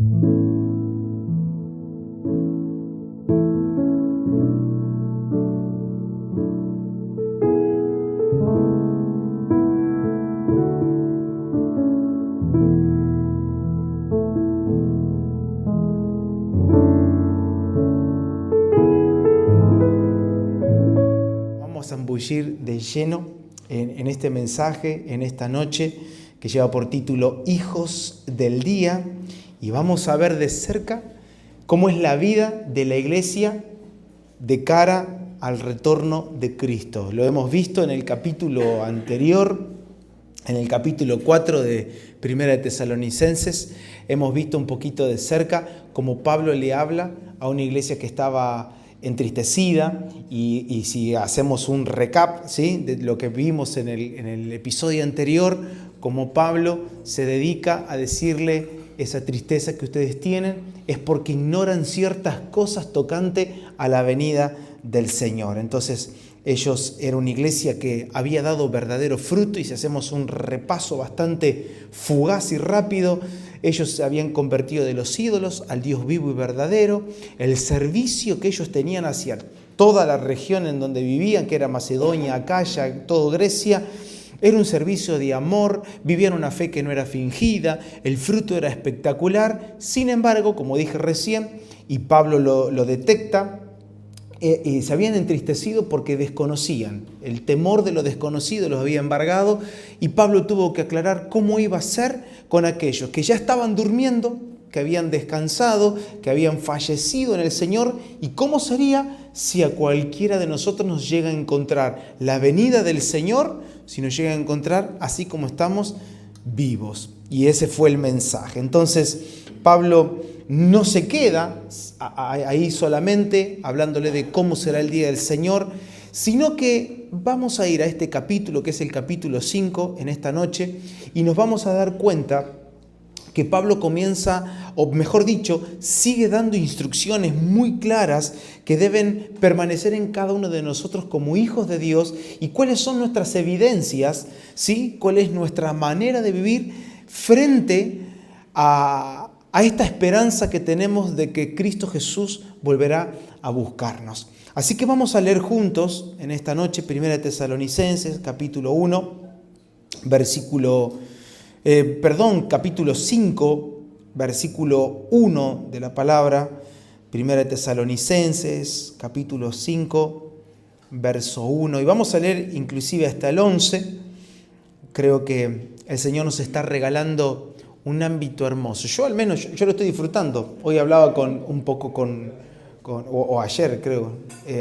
Vamos a embullir de lleno en este mensaje, en esta noche, que lleva por título Hijos del Día, y vamos a ver de cerca cómo es la vida de la iglesia de cara al retorno de Cristo. Lo hemos visto en el capítulo anterior, en el capítulo 4 de Primera de Tesalonicenses. Hemos visto un poquito de cerca cómo Pablo le habla a una iglesia que estaba entristecida, y si hacemos un recap, ¿sí?, de lo que vimos en el episodio anterior, como Pablo se dedica a decirle: esa tristeza que ustedes tienen es porque ignoran ciertas cosas tocante a la venida del Señor. Entonces ellos eran una iglesia que había dado verdadero fruto, y si hacemos un repaso bastante fugaz y rápido, ellos se habían convertido de los ídolos al Dios vivo y verdadero. El servicio que ellos tenían hacia toda la región en donde vivían, que era Macedonia, Acaya, todo Grecia, era un servicio de amor. Vivían una fe que no era fingida, el fruto era espectacular. Sin embargo, como dije recién, y Pablo lo detecta, se habían entristecido porque desconocían. El temor de lo desconocido los había embargado, y Pablo tuvo que aclarar cómo iba a ser con aquellos que ya estaban durmiendo, que habían descansado, que habían fallecido en el Señor, y cómo sería si a cualquiera de nosotros nos llega a encontrar la venida del Señor, si nos llega a encontrar así como estamos, vivos. Y ese fue el mensaje. Entonces Pablo no se queda ahí solamente hablándole de cómo será el día del Señor, sino que vamos a ir a este capítulo, que es el capítulo 5, en esta noche, y nos vamos a dar cuenta que Pablo comienza, o mejor dicho, sigue dando instrucciones muy claras que deben permanecer en cada uno de nosotros como hijos de Dios, y cuáles son nuestras evidencias, ¿sí?, cuál es nuestra manera de vivir frente a esta esperanza que tenemos de que Cristo Jesús volverá a buscarnos. Así que vamos a leer juntos en esta noche Primera de Tesalonicenses, capítulo 5, versículo 1 de la palabra. Primera de Tesalonicenses, capítulo 5, verso 1. Y vamos a leer inclusive hasta el 11. Creo que el Señor nos está regalando un ámbito hermoso. Yo al menos, yo lo estoy disfrutando. Hoy hablaba ayer creo,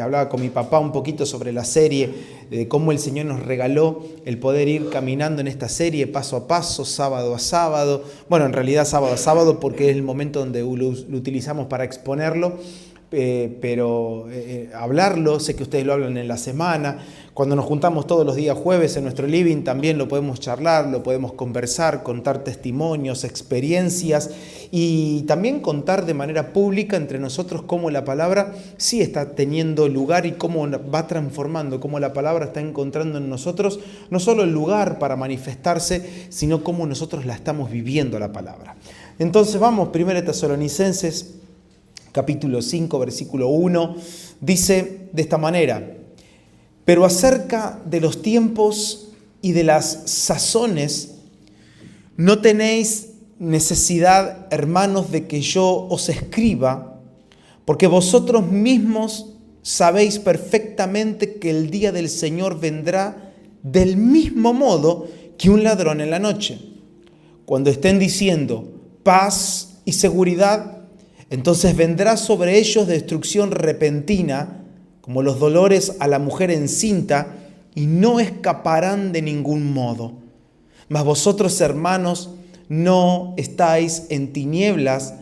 hablaba con mi papá un poquito sobre la serie, de cómo el Señor nos regaló el poder ir caminando en esta serie paso a paso, sábado a sábado. Bueno, en realidad sábado a sábado, porque es el momento donde lo utilizamos para exponerlo. Pero hablarlo, sé que ustedes lo hablan en la semana. Cuando nos juntamos todos los días jueves en nuestro living, también lo podemos charlar, lo podemos conversar, contar testimonios, experiencias, y también contar de manera pública entre nosotros cómo la palabra sí está teniendo lugar y cómo va transformando, cómo la palabra está encontrando en nosotros no solo el lugar para manifestarse, sino cómo nosotros la estamos viviendo la palabra. Entonces vamos, 1 Tesalonicenses, capítulo 5, versículo 1, dice de esta manera: pero acerca de los tiempos y de las sazones, no tenéis necesidad, hermanos, de que yo os escriba, porque vosotros mismos sabéis perfectamente que el día del Señor vendrá del mismo modo que un ladrón en la noche. Cuando estén diciendo paz y seguridad, entonces vendrá sobre ellos destrucción repentina, como los dolores a la mujer encinta, y no escaparán de ningún modo. Mas vosotros, hermanos, no estáis en tinieblas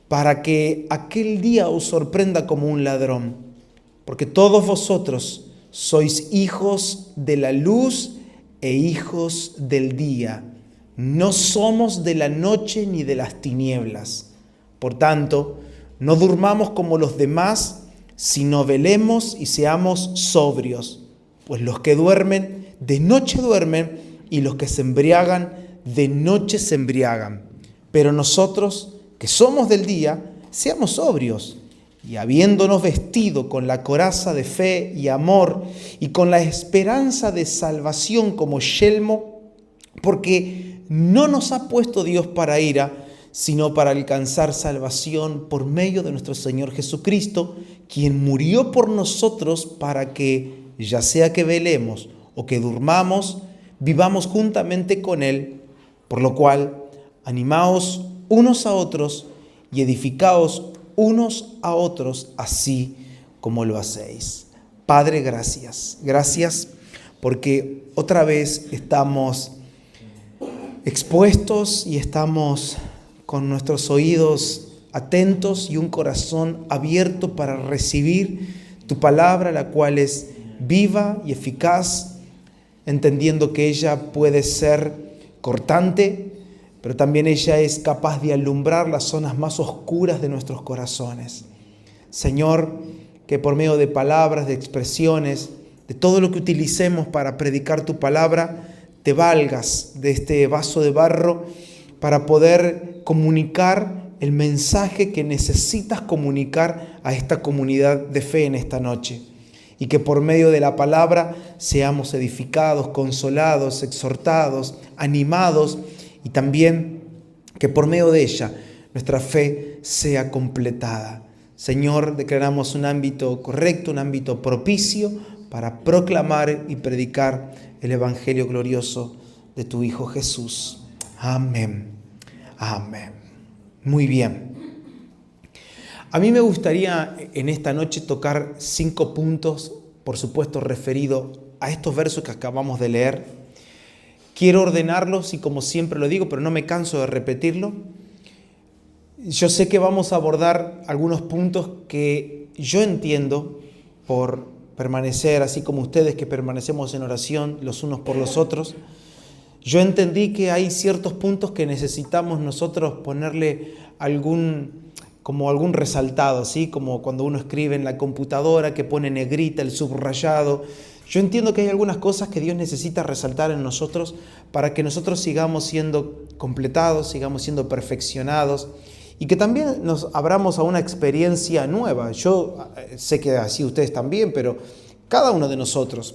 para que aquel día os sorprenda como un ladrón, porque todos vosotros sois hijos de la luz e hijos del día. No somos de la noche ni de las tinieblas. Por tanto, no durmamos como los demás, sino velemos y seamos sobrios. Pues los que duermen, de noche duermen, y los que se embriagan, de noche se embriagan. Pero nosotros, que somos del día, seamos sobrios, y habiéndonos vestido con la coraza de fe y amor, y con la esperanza de salvación como yelmo, porque no nos ha puesto Dios para ira, sino para alcanzar salvación por medio de nuestro Señor Jesucristo, quien murió por nosotros para que, ya sea que velemos o que durmamos, vivamos juntamente con Él, por lo cual, animaos unos a otros y edificaos unos a otros, así como lo hacéis. Padre, gracias. Gracias porque otra vez estamos expuestos y estamos con nuestros oídos atentos y un corazón abierto para recibir tu palabra, la cual es viva y eficaz, entendiendo que ella puede ser cortante, pero también ella es capaz de alumbrar las zonas más oscuras de nuestros corazones. Señor, que por medio de palabras, de expresiones, de todo lo que utilicemos para predicar tu palabra, te valgas de este vaso de barro para poder comunicar el mensaje que necesitas comunicar a esta comunidad de fe en esta noche. Y que por medio de la palabra seamos edificados, consolados, exhortados, animados, y también que por medio de ella nuestra fe sea completada. Señor, declaramos un ámbito correcto, un ámbito propicio para proclamar y predicar el evangelio glorioso de tu Hijo Jesús. Amén. Amén. Muy bien. A mí me gustaría en esta noche tocar 5 puntos, por supuesto referido a estos versos que acabamos de leer. Quiero ordenarlos y como siempre lo digo, pero no me canso de repetirlo. Yo sé que vamos a abordar algunos puntos que yo entiendo por permanecer, así como ustedes que permanecemos en oración los unos por los otros. Yo entendí que hay ciertos puntos que necesitamos nosotros ponerle algún resaltado, ¿sí? Como cuando uno escribe en la computadora que pone negrita el subrayado. Yo entiendo que hay algunas cosas que Dios necesita resaltar en nosotros para que nosotros sigamos siendo completados, sigamos siendo perfeccionados y que también nos abramos a una experiencia nueva. Yo sé que así ustedes también, pero cada uno de nosotros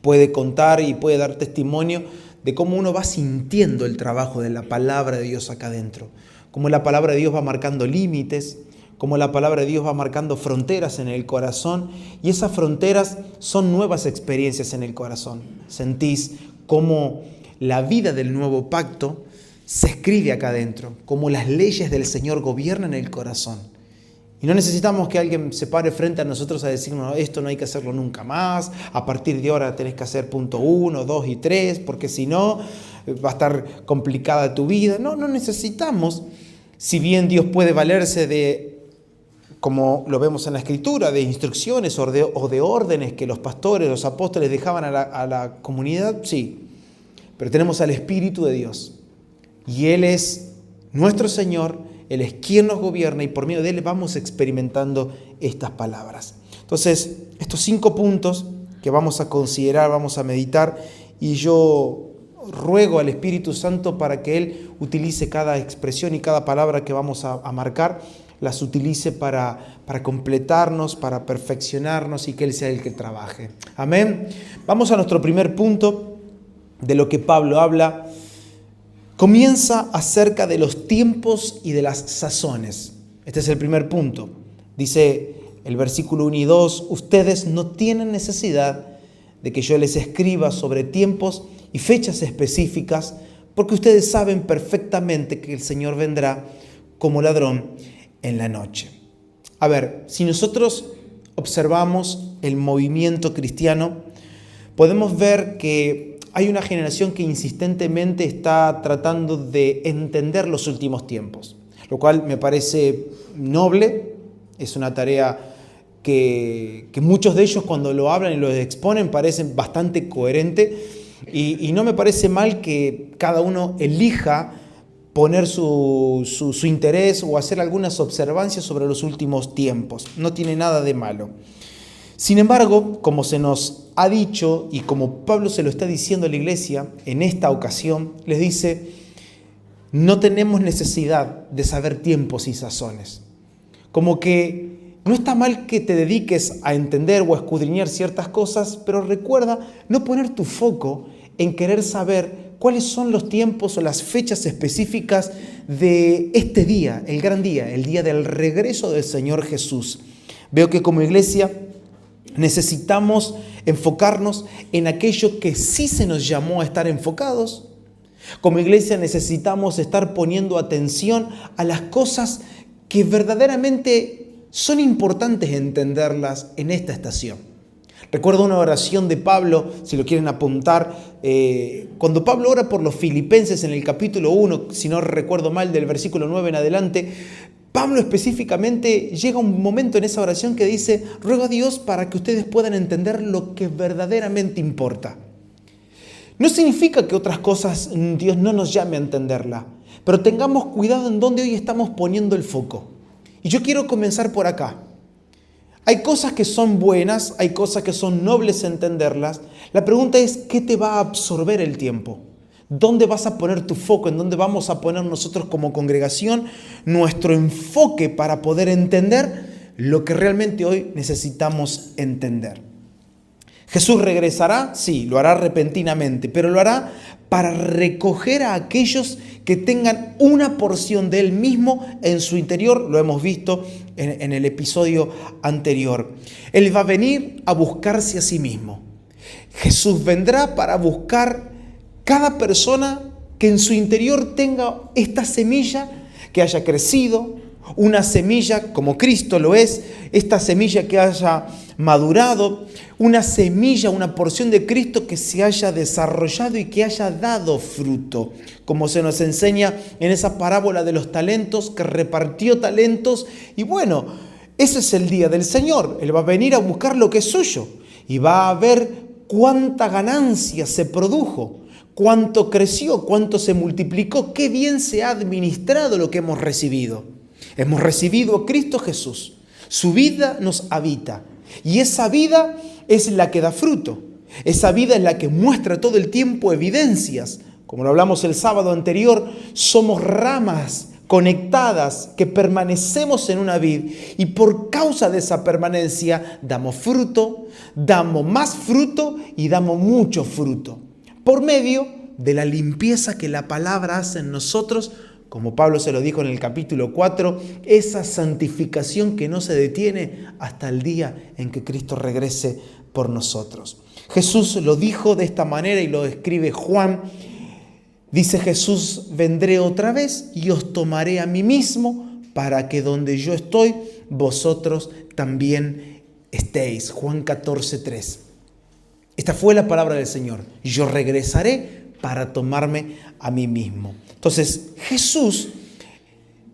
puede contar y puede dar testimonio de cómo uno va sintiendo el trabajo de la palabra de Dios acá adentro, cómo la palabra de Dios va marcando límites, cómo la palabra de Dios va marcando fronteras en el corazón y esas fronteras son nuevas experiencias en el corazón. Sentís cómo la vida del nuevo pacto se escribe acá adentro, cómo las leyes del Señor gobiernan el corazón. Y no necesitamos que alguien se pare frente a nosotros a decirnos esto no hay que hacerlo nunca más, a partir de ahora tenés que hacer punto 1, 2 y 3, porque si no va a estar complicada tu vida. No necesitamos, si bien Dios puede valerse de, como lo vemos en la Escritura, de instrucciones o de órdenes que los pastores, los apóstoles dejaban a la comunidad, sí. Pero tenemos al Espíritu de Dios. Y Él es nuestro Señor, Él es quien nos gobierna y por medio de Él vamos experimentando estas palabras. Entonces, estos 5 puntos que vamos a considerar, vamos a meditar, y yo ruego al Espíritu Santo para que Él utilice cada expresión y cada palabra que vamos a marcar, las utilice para completarnos, para perfeccionarnos y que Él sea el que trabaje. Amén. Vamos a nuestro primer punto de lo que Pablo habla. Comienza acerca de los tiempos y de las sazones. Este es el primer punto. Dice el versículo 1 y 2, ustedes no tienen necesidad de que yo les escriba sobre tiempos y fechas específicas, porque ustedes saben perfectamente que el Señor vendrá como ladrón en la noche. A ver, si nosotros observamos el movimiento cristiano, podemos ver que hay una generación que insistentemente está tratando de entender los últimos tiempos, lo cual me parece noble, es una tarea que muchos de ellos cuando lo hablan y lo exponen parecen bastante coherente y no me parece mal que cada uno elija poner su interés o hacer algunas observancias sobre los últimos tiempos. No tiene nada de malo. Sin embargo, como se nos ha dicho y como Pablo se lo está diciendo a la iglesia en esta ocasión, les dice, no tenemos necesidad de saber tiempos y sazones. Como que no está mal que te dediques a entender o a escudriñar ciertas cosas, pero recuerda no poner tu foco en querer saber cuáles son los tiempos o las fechas específicas de este día, el gran día, el día del regreso del Señor Jesús. Veo que como iglesia necesitamos enfocarnos en aquello que sí se nos llamó a estar enfocados. Como iglesia necesitamos estar poniendo atención a las cosas que verdaderamente son importantes entenderlas en esta estación. Recuerdo una oración de Pablo, si lo quieren apuntar, cuando Pablo ora por los filipenses en el capítulo 1, si no recuerdo mal, del versículo 9 en adelante, Pablo específicamente llega un momento en esa oración que dice: ruego a Dios para que ustedes puedan entender lo que verdaderamente importa. No significa que otras cosas Dios no nos llame a entenderla, pero tengamos cuidado en dónde hoy estamos poniendo el foco. Y yo quiero comenzar por acá. Hay cosas que son buenas, hay cosas que son nobles entenderlas. La pregunta es, ¿qué te va a absorber el tiempo? ¿Dónde vas a poner tu foco? ¿En dónde vamos a poner nosotros como congregación nuestro enfoque para poder entender lo que realmente hoy necesitamos entender? ¿Jesús regresará? Sí, lo hará repentinamente, pero lo hará para recoger a aquellos que tengan una porción de Él mismo en su interior. Lo hemos visto en el episodio anterior. Él va a venir a buscarse a sí mismo. Jesús vendrá para buscar cada persona que en su interior tenga esta semilla que haya crecido, una semilla como Cristo lo es, esta semilla que haya madurado, una semilla, una porción de Cristo que se haya desarrollado y que haya dado fruto, como se nos enseña en esa parábola de los talentos, que repartió talentos. Y bueno, ese es el día del Señor. Él va a venir a buscar lo que es suyo y va a ver cuánta ganancia se produjo, cuánto creció, cuánto se multiplicó, qué bien se ha administrado lo que hemos recibido. Hemos recibido a Cristo Jesús. Su vida nos habita. Y esa vida es la que da fruto. Esa vida es la que muestra todo el tiempo evidencias. Como lo hablamos el sábado anterior, somos ramas conectadas que permanecemos en una vid. Y por causa de esa permanencia damos fruto, damos más fruto y damos mucho fruto. Por medio de la limpieza que la palabra hace en nosotros, como Pablo se lo dijo en el capítulo 4, esa santificación que no se detiene hasta el día en que Cristo regrese por nosotros. Jesús lo dijo de esta manera y lo escribe Juan. Dice Jesús: vendré otra vez y os tomaré a mí mismo para que donde yo estoy, vosotros también estéis. Juan 14:3. Esta fue la palabra del Señor. Yo regresaré para tomarme a mí mismo. Entonces, Jesús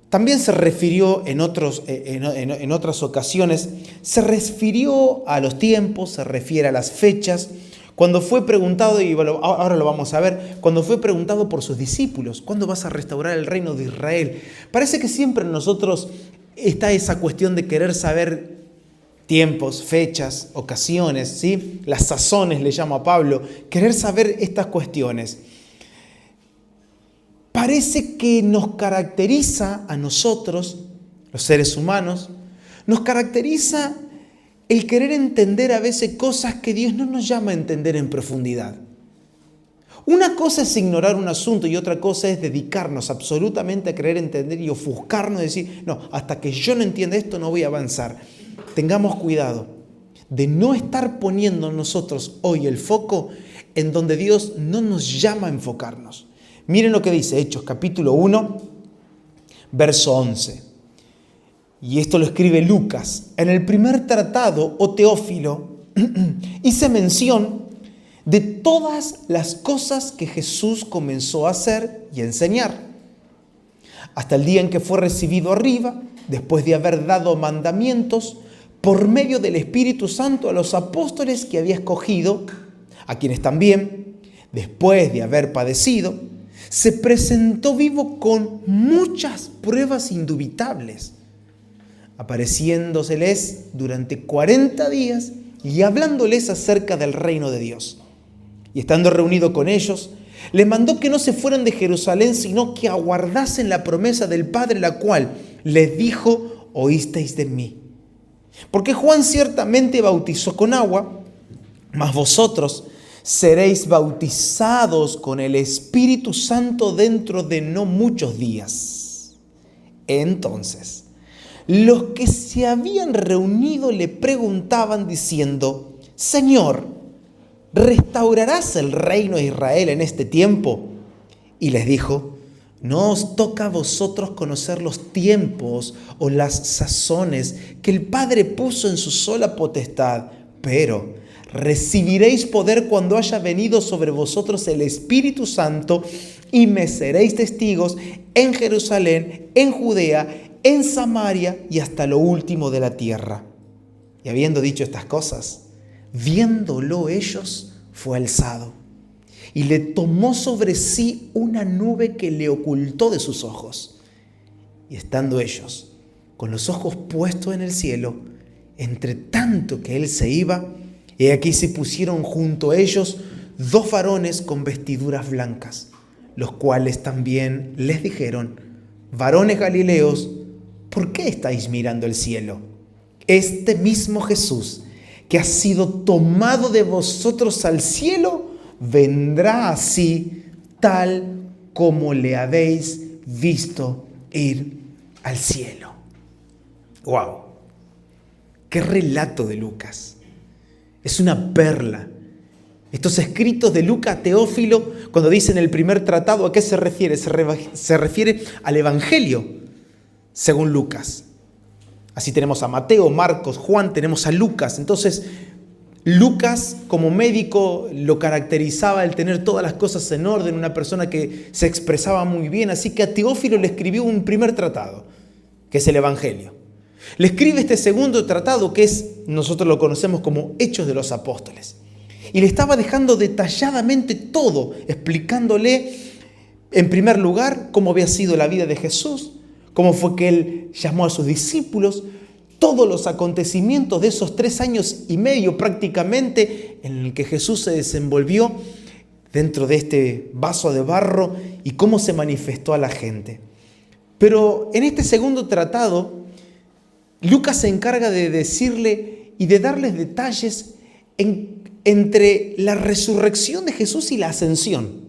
también se refirió en otras ocasiones, se refirió a los tiempos, se refiere a las fechas. Cuando fue preguntado, y ahora lo vamos a ver, cuando fue preguntado por sus discípulos: ¿cuándo vas a restaurar el reino de Israel? Parece que siempre en nosotros está esa cuestión de querer saber tiempos, fechas, ocasiones, ¿sí? Las sazones le llama a Pablo, querer saber estas cuestiones. Parece que nos caracteriza a nosotros, los seres humanos, nos caracteriza el querer entender a veces cosas que Dios no nos llama a entender en profundidad. Una cosa es ignorar un asunto y otra cosa es dedicarnos absolutamente a querer entender y ofuscarnos y decir: no, hasta que yo no entienda esto no voy a avanzar. Tengamos cuidado de no estar poniendo nosotros hoy el foco en donde Dios no nos llama a enfocarnos. Miren lo que dice Hechos capítulo 1, verso 11. Y esto lo escribe Lucas. En el primer tratado, oh Teófilo, hice mención de todas las cosas que Jesús comenzó a hacer y a enseñar, hasta el día en que fue recibido arriba, después de haber dado mandamientos por medio del Espíritu Santo a los apóstoles que había escogido, a quienes también, después de haber padecido, se presentó vivo con muchas pruebas indubitables, apareciéndoseles durante 40 días y hablándoles acerca del reino de Dios. Y estando reunido con ellos, Les mandó que no se fueran de Jerusalén, sino que aguardasen la promesa del Padre, la cual les dijo: oísteis de mí. Porque Juan ciertamente bautizó con agua, mas vosotros seréis bautizados con el Espíritu Santo dentro de no muchos días. Entonces, los que se habían reunido le preguntaban diciendo: Señor, ¿restaurarás el reino de Israel en este tiempo? Y les dijo: no os toca a vosotros conocer los tiempos o las sazones que el Padre puso en su sola potestad, pero recibiréis poder cuando haya venido sobre vosotros el Espíritu Santo, y me seréis testigos en Jerusalén, en Judea, en Samaria y hasta lo último de la tierra. Y habiendo dicho estas cosas, viéndolo ellos, fue alzado, y le tomó sobre sí una nube que le ocultó de sus ojos. Y estando ellos con los ojos puestos en el cielo, entre tanto que él se iba, he aquí se pusieron junto a ellos 2 varones con vestiduras blancas, los cuales también les dijeron: varones galileos, ¿por qué estáis mirando el cielo? Este mismo Jesús, que ha sido tomado de vosotros al cielo, vendrá así, tal como le habéis visto ir al cielo. ¡Wow! ¡Qué relato de Lucas! Es una perla. Estos escritos de Lucas a Teófilo, cuando dicen el primer tratado, ¿a qué se refiere? Se refiere al Evangelio, según Lucas. Así tenemos a Mateo, Marcos, Juan, tenemos a Lucas. Entonces, Lucas, como médico, lo caracterizaba el tener todas las cosas en orden, una persona que se expresaba muy bien. Así que a Teófilo le escribió un primer tratado, que es el Evangelio. Le escribe este segundo tratado, que nosotros lo conocemos como Hechos de los Apóstoles. Y le estaba dejando detalladamente todo, explicándole, en primer lugar, cómo había sido la vida de Jesús, cómo fue que él llamó a sus discípulos, todos los acontecimientos de esos 3 años y medio prácticamente en el que Jesús se desenvolvió dentro de este vaso de barro y cómo se manifestó a la gente. Pero en este segundo tratado, Lucas se encarga de decirle y de darles detalles entre la resurrección de Jesús y la ascensión.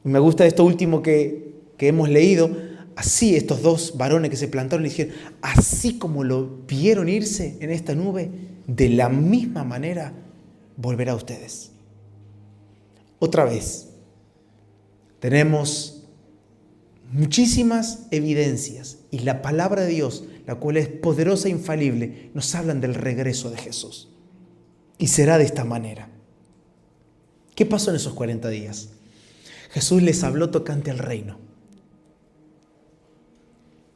Y me gusta esto último que hemos leído. Así estos 2 varones que se plantaron y dijeron: así como lo vieron irse en esta nube, de la misma manera volverá a ustedes. Otra vez, tenemos muchísimas evidencias y la palabra de Dios, la cual es poderosa e infalible, nos hablan del regreso de Jesús. Y será de esta manera. ¿Qué pasó en esos 40 días? Jesús les habló tocante al reino.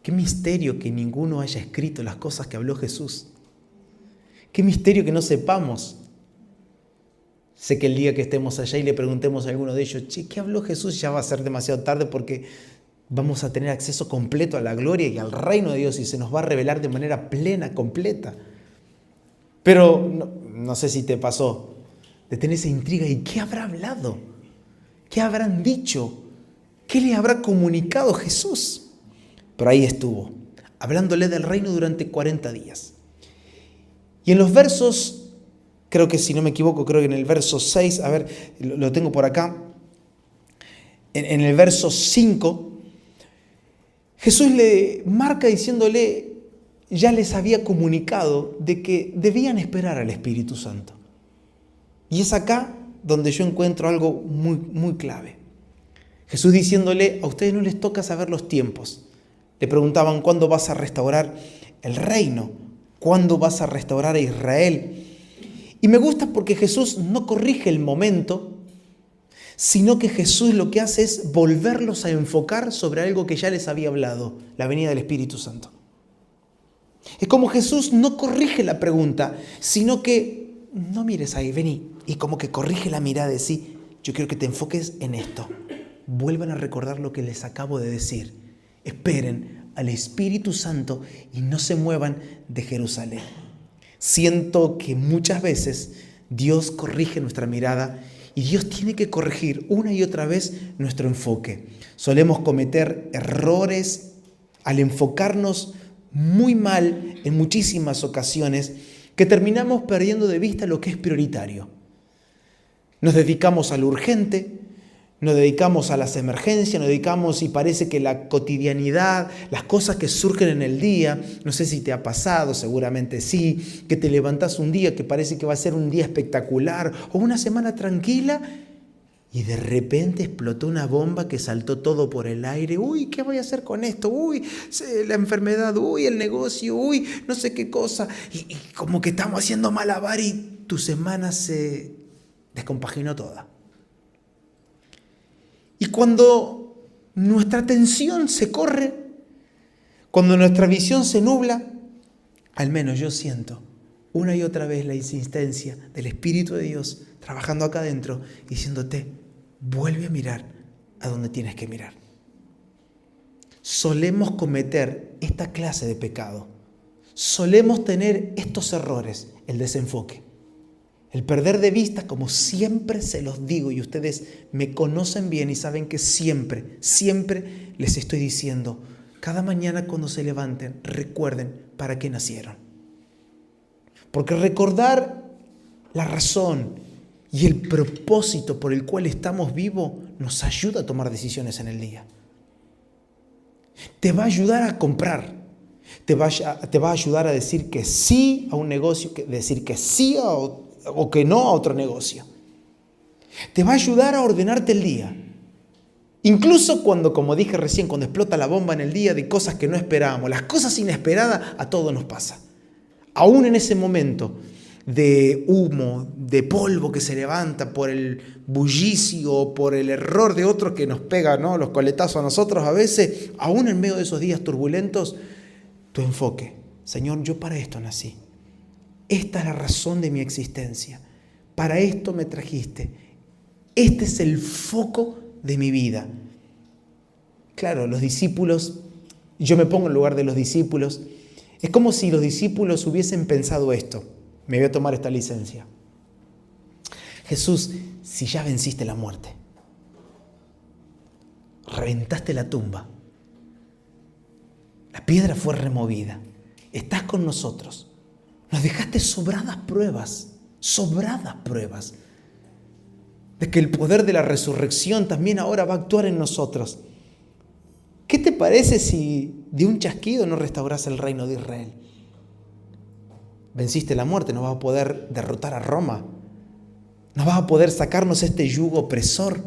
Qué misterio que ninguno haya escrito las cosas que habló Jesús. Qué misterio que no sepamos. Sé que el día que estemos allá y le preguntemos a alguno de ellos: ¿qué habló Jesús? Ya va a ser demasiado tarde, porque vamos a tener acceso completo a la gloria y al reino de Dios y se nos va a revelar de manera plena, completa. Pero no sé si te pasó de tener esa intriga. ¿Y qué habrá hablado? ¿Qué habrán dicho? ¿Qué le habrá comunicado Jesús? Pero ahí estuvo, hablándole del reino durante 40 días. Y en los versos, creo que si no me equivoco, creo que en el verso 6, a ver, lo tengo por acá. En el verso 5, Jesús le marca diciéndole, ya les había comunicado de que debían esperar al Espíritu Santo. Y es acá donde yo encuentro algo muy, muy clave. Jesús diciéndole: a ustedes no les toca saber los tiempos. Le preguntaban: ¿cuándo vas a restaurar el reino? ¿Cuándo vas a restaurar a Israel? Y me gusta porque Jesús no corrige el momento, sino que Jesús lo que hace es volverlos a enfocar sobre algo que ya les había hablado, la venida del Espíritu Santo. Es como Jesús no corrige la pregunta, sino que: no mires ahí, vení. Y como que corrige la mirada de sí: yo quiero que te enfoques en esto. Vuelvan a recordar lo que les acabo de decir. Esperen al Espíritu Santo y no se muevan de Jerusalén. Siento que muchas veces Dios corrige nuestra mirada Y Dios tiene que corregir una y otra vez nuestro enfoque. Solemos cometer errores al enfocarnos muy mal en muchísimas ocasiones, que terminamos perdiendo de vista lo que es prioritario. Nos dedicamos a lo urgente, nos dedicamos a las emergencias, nos dedicamos y parece que la cotidianidad, las cosas que surgen en el día, no sé si te ha pasado, seguramente sí, que te levantás un día que parece que va a ser un día espectacular o una semana tranquila y de repente explotó una bomba que saltó todo por el aire. Uy, ¿qué voy a hacer con esto? Uy, la enfermedad, uy, el negocio, uy, no sé qué cosa. Y como que estamos haciendo malabar y tu semana se descompaginó toda. Y cuando nuestra atención se corre, cuando nuestra visión se nubla, al menos yo siento una y otra vez la insistencia del Espíritu de Dios trabajando acá adentro, diciéndote, vuelve a mirar a donde tienes que mirar. Solemos cometer esta clase de pecado. Solemos tener estos errores, el desenfoque. El perder de vista, como siempre se los digo, y ustedes me conocen bien y saben que siempre les estoy diciendo, cada mañana cuando se levanten, recuerden para qué nacieron. Porque recordar la razón y el propósito por el cual estamos vivos nos ayuda a tomar decisiones en el día. Te va a ayudar a comprar, te va a ayudar a decir que sí a un negocio, decir que sí o que no a otro negocio. Te va a ayudar a ordenarte el día. Incluso cuando, como dije recién, cuando explota la bomba en el día de cosas que no esperábamos, las cosas inesperadas a todos nos pasa. Aún en ese momento de humo, de polvo que se levanta por el bullicio, por el error de otros que nos pega, ¿no?, los coletazos a nosotros a veces, aún en medio de esos días turbulentos, tu enfoque, Señor, yo para esto nací. Esta es la razón de mi existencia. Para esto me trajiste. Este es el foco de mi vida. Claro, los discípulos, yo me pongo en lugar de los discípulos, es como si los discípulos hubiesen pensado esto. Me voy a tomar esta licencia. Jesús, si ya venciste la muerte, reventaste la tumba, la piedra fue removida, estás con nosotros, nos dejaste sobradas pruebas de que el poder de la resurrección también ahora va a actuar en nosotros. ¿Qué te parece si de un chasquido no restauras el reino de Israel? Venciste la muerte, no vas a poder derrotar a Roma, no vas a poder sacarnos este yugo opresor.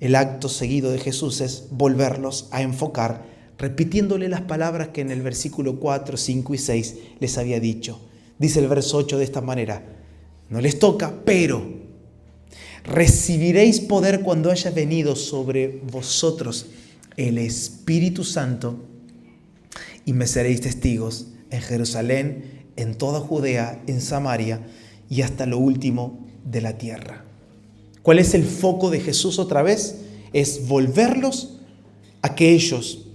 El acto seguido de Jesús es volverlos a enfocar, repitiéndole las palabras que en el versículo 4, 5 y 6 les había dicho. Dice el verso 8 de esta manera, no les toca, pero recibiréis poder cuando haya venido sobre vosotros el Espíritu Santo y me seréis testigos en Jerusalén, en toda Judea, en Samaria y hasta lo último de la tierra. ¿Cuál es el foco de Jesús otra vez? Es volverlos a que ellos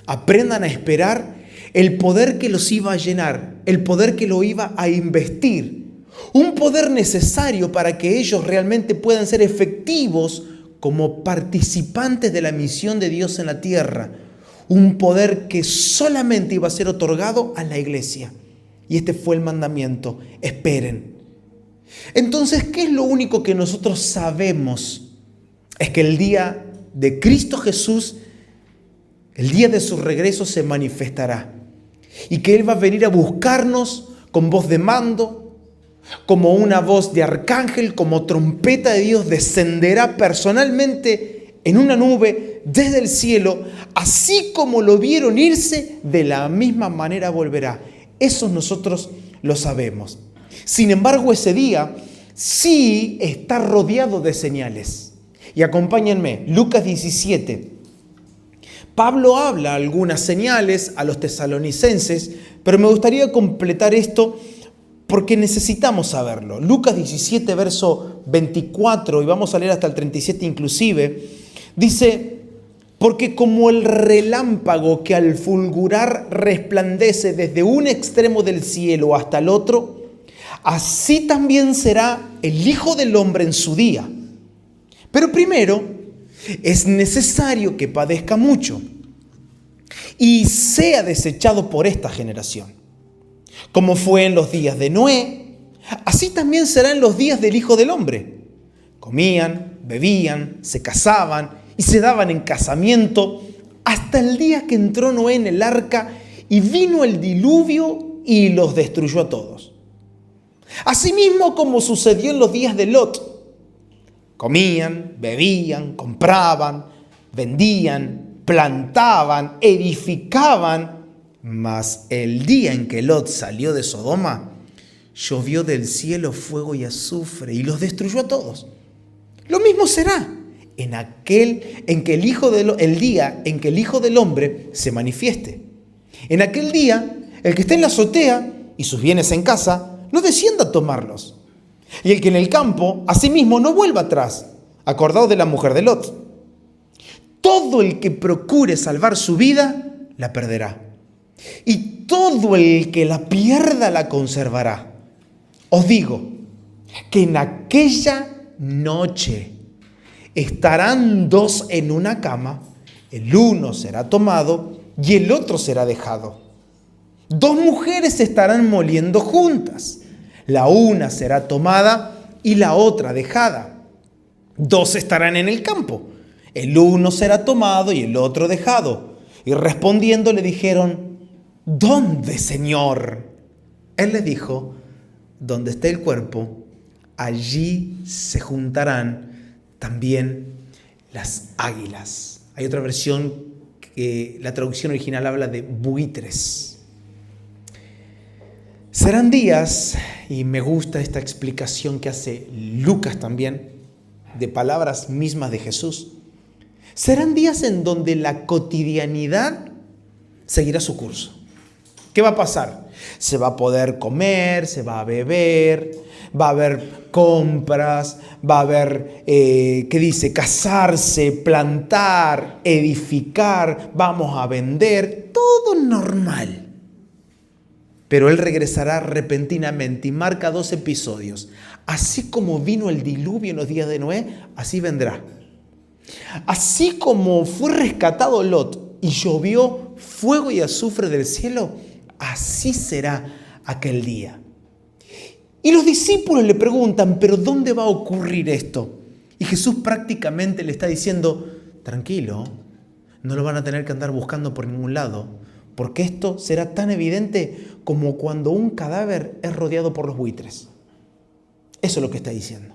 aprendan a esperar el poder que los iba a llenar, el poder que lo iba a investir, un poder necesario para que ellos realmente puedan ser efectivos como participantes de la misión de Dios en la tierra, un poder que solamente iba a ser otorgado a la iglesia. Y este fue el mandamiento, esperen. Entonces, ¿qué es lo único que nosotros sabemos? Es que el día de Cristo Jesús, el día de su regreso se manifestará. Y que Él va a venir a buscarnos con voz de mando, como una voz de arcángel, como trompeta de Dios, descenderá personalmente en una nube desde el cielo, así como lo vieron irse, de la misma manera volverá. Eso nosotros lo sabemos. Sin embargo, ese día sí está rodeado de señales. Y acompáñenme, Lucas 17. Pablo habla algunas señales a los tesalonicenses, pero me gustaría completar esto porque necesitamos saberlo. Lucas 17, verso 24, y vamos a leer hasta el 37 inclusive, dice: porque como el relámpago que al fulgurar resplandece desde un extremo del cielo hasta el otro, así también será el Hijo del Hombre en su día. Pero primero es necesario que padezca mucho y sea desechado por esta generación. Como fue en los días de Noé, así también será en los días del Hijo del Hombre. Comían, bebían, se casaban y se daban en casamiento hasta el día que entró Noé en el arca y vino el diluvio y los destruyó a todos. Asimismo como sucedió en los días de Lot. Comían, bebían, compraban, vendían, plantaban, edificaban, mas el día en que Lot salió de Sodoma, llovió del cielo fuego y azufre y los destruyó a todos. Lo mismo será el día en que el Hijo del Hombre se manifieste. En aquel día, el que esté en la azotea y sus bienes en casa, no descienda a tomarlos. Y el que en el campo, asimismo, no vuelva atrás, acordado de la mujer de Lot. Todo el que procure salvar su vida, la perderá. Y todo el que la pierda, la conservará. Os digo que en aquella noche estarán dos en una cama, el uno será tomado y el otro será dejado. Dos mujeres estarán moliendo juntas, la una será tomada y la otra dejada. Dos estarán en el campo, el uno será tomado y el otro dejado. Y respondiendo le dijeron: ¿dónde, Señor? Él les dijo: donde esté el cuerpo, allí se juntarán también las águilas. Hay otra versión que la traducción original habla de buitres. Serán días, y me gusta esta explicación que hace Lucas también, de palabras mismas de Jesús. Serán días en donde la cotidianidad seguirá su curso. ¿Qué va a pasar? Se va a poder comer, se va a beber, va a haber compras, va a haber, casarse, plantar, edificar, vamos a vender, todo normal. Pero Él regresará repentinamente y marca 2 episodios. Así como vino el diluvio en los días de Noé, así vendrá. Así como fue rescatado Lot y llovió fuego y azufre del cielo, así será aquel día. Y los discípulos le preguntan: ¿pero dónde va a ocurrir esto? Y Jesús prácticamente le está diciendo: tranquilo, no lo van a tener que andar buscando por ningún lado, porque esto será tan evidente como cuando un cadáver es rodeado por los buitres. Eso es lo que está diciendo.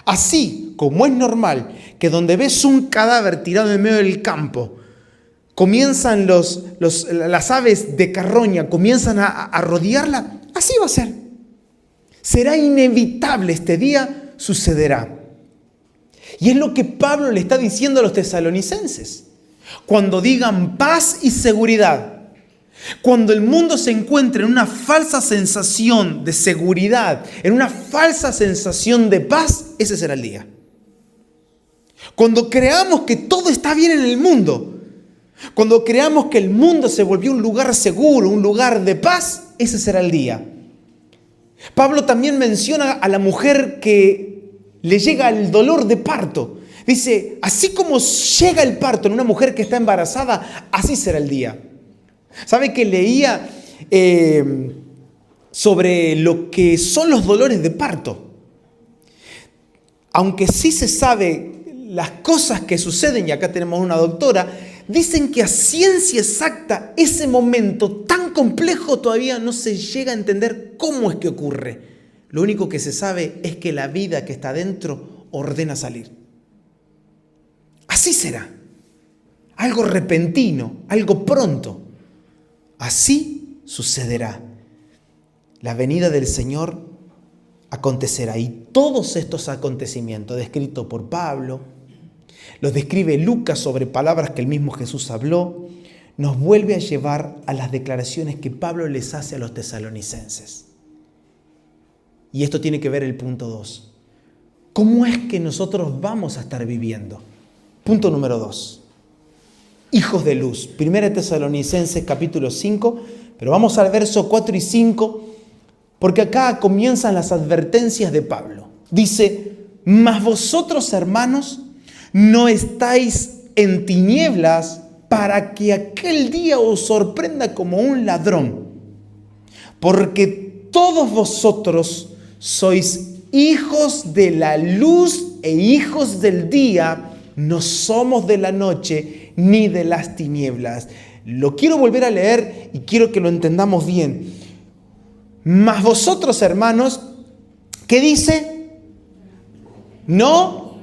Así como es normal que donde ves un cadáver tirado en medio del campo, comienzan las aves de carroña, comienzan a rodearla, así va a ser. Será inevitable, este día sucederá. Y es lo que Pablo le está diciendo a los tesalonicenses. Cuando digan paz y seguridad, cuando el mundo se encuentre en una falsa sensación de seguridad, en una falsa sensación de paz, ese será el día. Cuando creamos que todo está bien en el mundo, cuando creamos que el mundo se volvió un lugar seguro, un lugar de paz, ese será el día. Pablo también menciona a la mujer que le llega el dolor de parto. Dice: así como llega el parto en una mujer que está embarazada, así será el día. ¿Sabe que leía sobre lo que son los dolores de parto? Aunque sí se sabe las cosas que suceden, y acá tenemos una doctora, dicen que a ciencia exacta ese momento tan complejo todavía no se llega a entender cómo es que ocurre. Lo único que se sabe es que la vida que está dentro ordena salir. Así será. Algo repentino, algo pronto. Así sucederá. La venida del Señor acontecerá. Y todos estos acontecimientos descritos por Pablo, los describe Lucas sobre palabras que el mismo Jesús habló, nos vuelve a llevar a las declaraciones que Pablo les hace a los tesalonicenses. Y esto tiene que ver el punto 2. ¿Cómo es que nosotros vamos a estar viviendo? Punto número 2. Hijos de luz. 1 Tesalonicenses capítulo 5, pero vamos al verso 4 y 5 Porque acá comienzan las advertencias de Pablo. Dice, mas vosotros, hermanos, no estáis en tinieblas para que aquel día os sorprenda como un ladrón. Porque todos vosotros sois hijos de la luz e hijos del día, no somos de la noche ni de las tinieblas. Lo quiero volver a leer y quiero que lo entendamos bien. Mas vosotros, hermanos, ¿qué dice? No,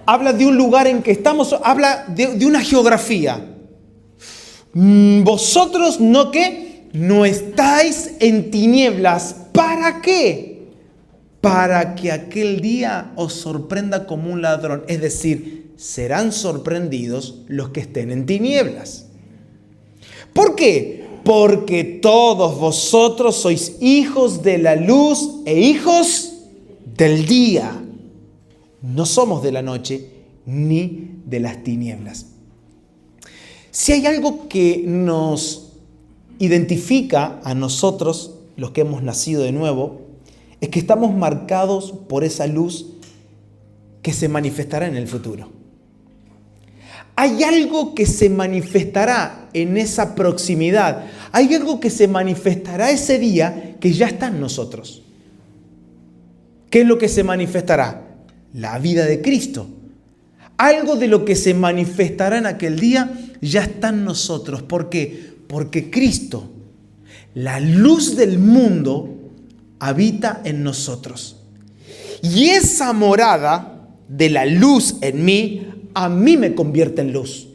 habla de un lugar en que estamos, habla de una geografía. Vosotros no, ¿qué? No estáis en tinieblas. ¿Para qué? Para que aquel día os sorprenda como un ladrón. Es decir, serán sorprendidos los que estén en tinieblas. ¿Por qué? Porque todos vosotros sois hijos de la luz e hijos del día. No somos de la noche ni de las tinieblas. Si hay algo que nos identifica a nosotros, los que hemos nacido de nuevo, es que estamos marcados por esa luz que se manifestará en el futuro. Hay algo que se manifestará en esa proximidad. Hay algo que se manifestará ese día que ya está en nosotros. ¿Qué es lo que se manifestará? La vida de Cristo. Algo de lo que se manifestará en aquel día ya está en nosotros. ¿Por qué? Porque Cristo, la luz del mundo, habita en nosotros. Y esa morada de la luz en mí, a mí me convierte en luz.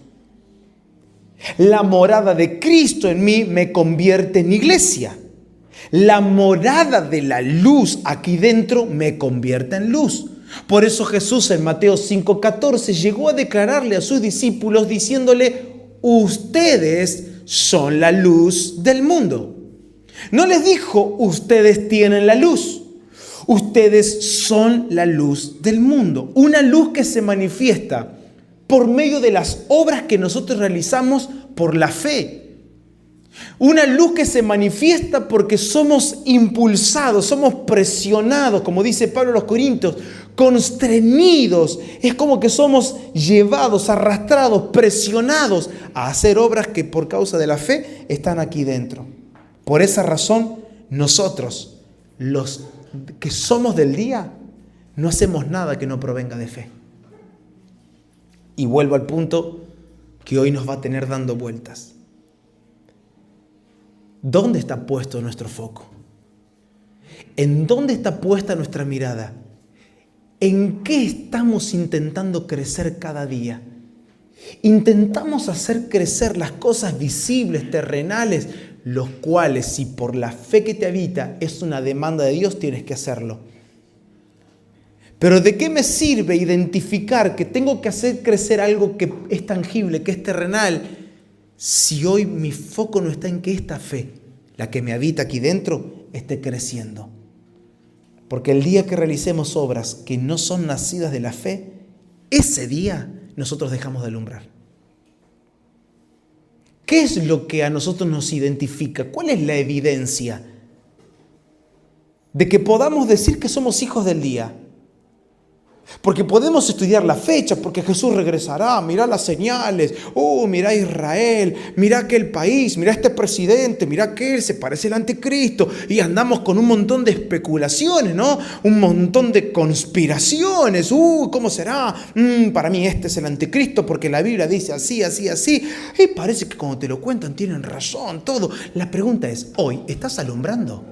La morada de Cristo en mí me convierte en iglesia. La morada de la luz aquí dentro me convierte en luz. Por eso Jesús en Mateo 5:14 llegó a declararle a sus discípulos diciéndole, ustedes son la luz del mundo. No les dijo, ustedes tienen la luz. Ustedes son la luz del mundo. Una luz que se manifiesta por medio de las obras que nosotros realizamos por la fe. Una luz que se manifiesta porque somos impulsados, somos presionados, como dice Pablo a los Corintios, constreñidos. Es como que somos llevados, arrastrados, presionados a hacer obras que por causa de la fe están aquí dentro. Por esa razón, nosotros, los que somos del día, no hacemos nada que no provenga de fe. Y vuelvo al punto que hoy nos va a tener dando vueltas. ¿Dónde está puesto nuestro foco? ¿En dónde está puesta nuestra mirada? ¿En qué estamos intentando crecer cada día? Intentamos hacer crecer las cosas visibles, terrenales, los cuales, si por la fe que te habita es una demanda de Dios, tienes que hacerlo. Pero ¿de qué me sirve identificar que tengo que hacer crecer algo que es tangible, que es terrenal, si hoy mi foco no está en que esta fe, la que me habita aquí dentro, esté creciendo? Porque el día que realicemos obras que no son nacidas de la fe, ese día nosotros dejamos de alumbrar. ¿Qué es lo que a nosotros nos identifica? ¿Cuál es la evidencia de que podamos decir que somos hijos del día? Porque podemos estudiar la fecha, porque Jesús regresará, mirá las señales, mirá Israel, mirá aquel país, mirá este presidente, mirá aquel, se parece al anticristo, y andamos con un montón de especulaciones, ¿no? Un montón de conspiraciones, ¿cómo será? Para mí este es el anticristo, porque la Biblia dice así, así, así, y parece que cuando te lo cuentan tienen razón, todo. La pregunta es, ¿hoy estás alumbrando?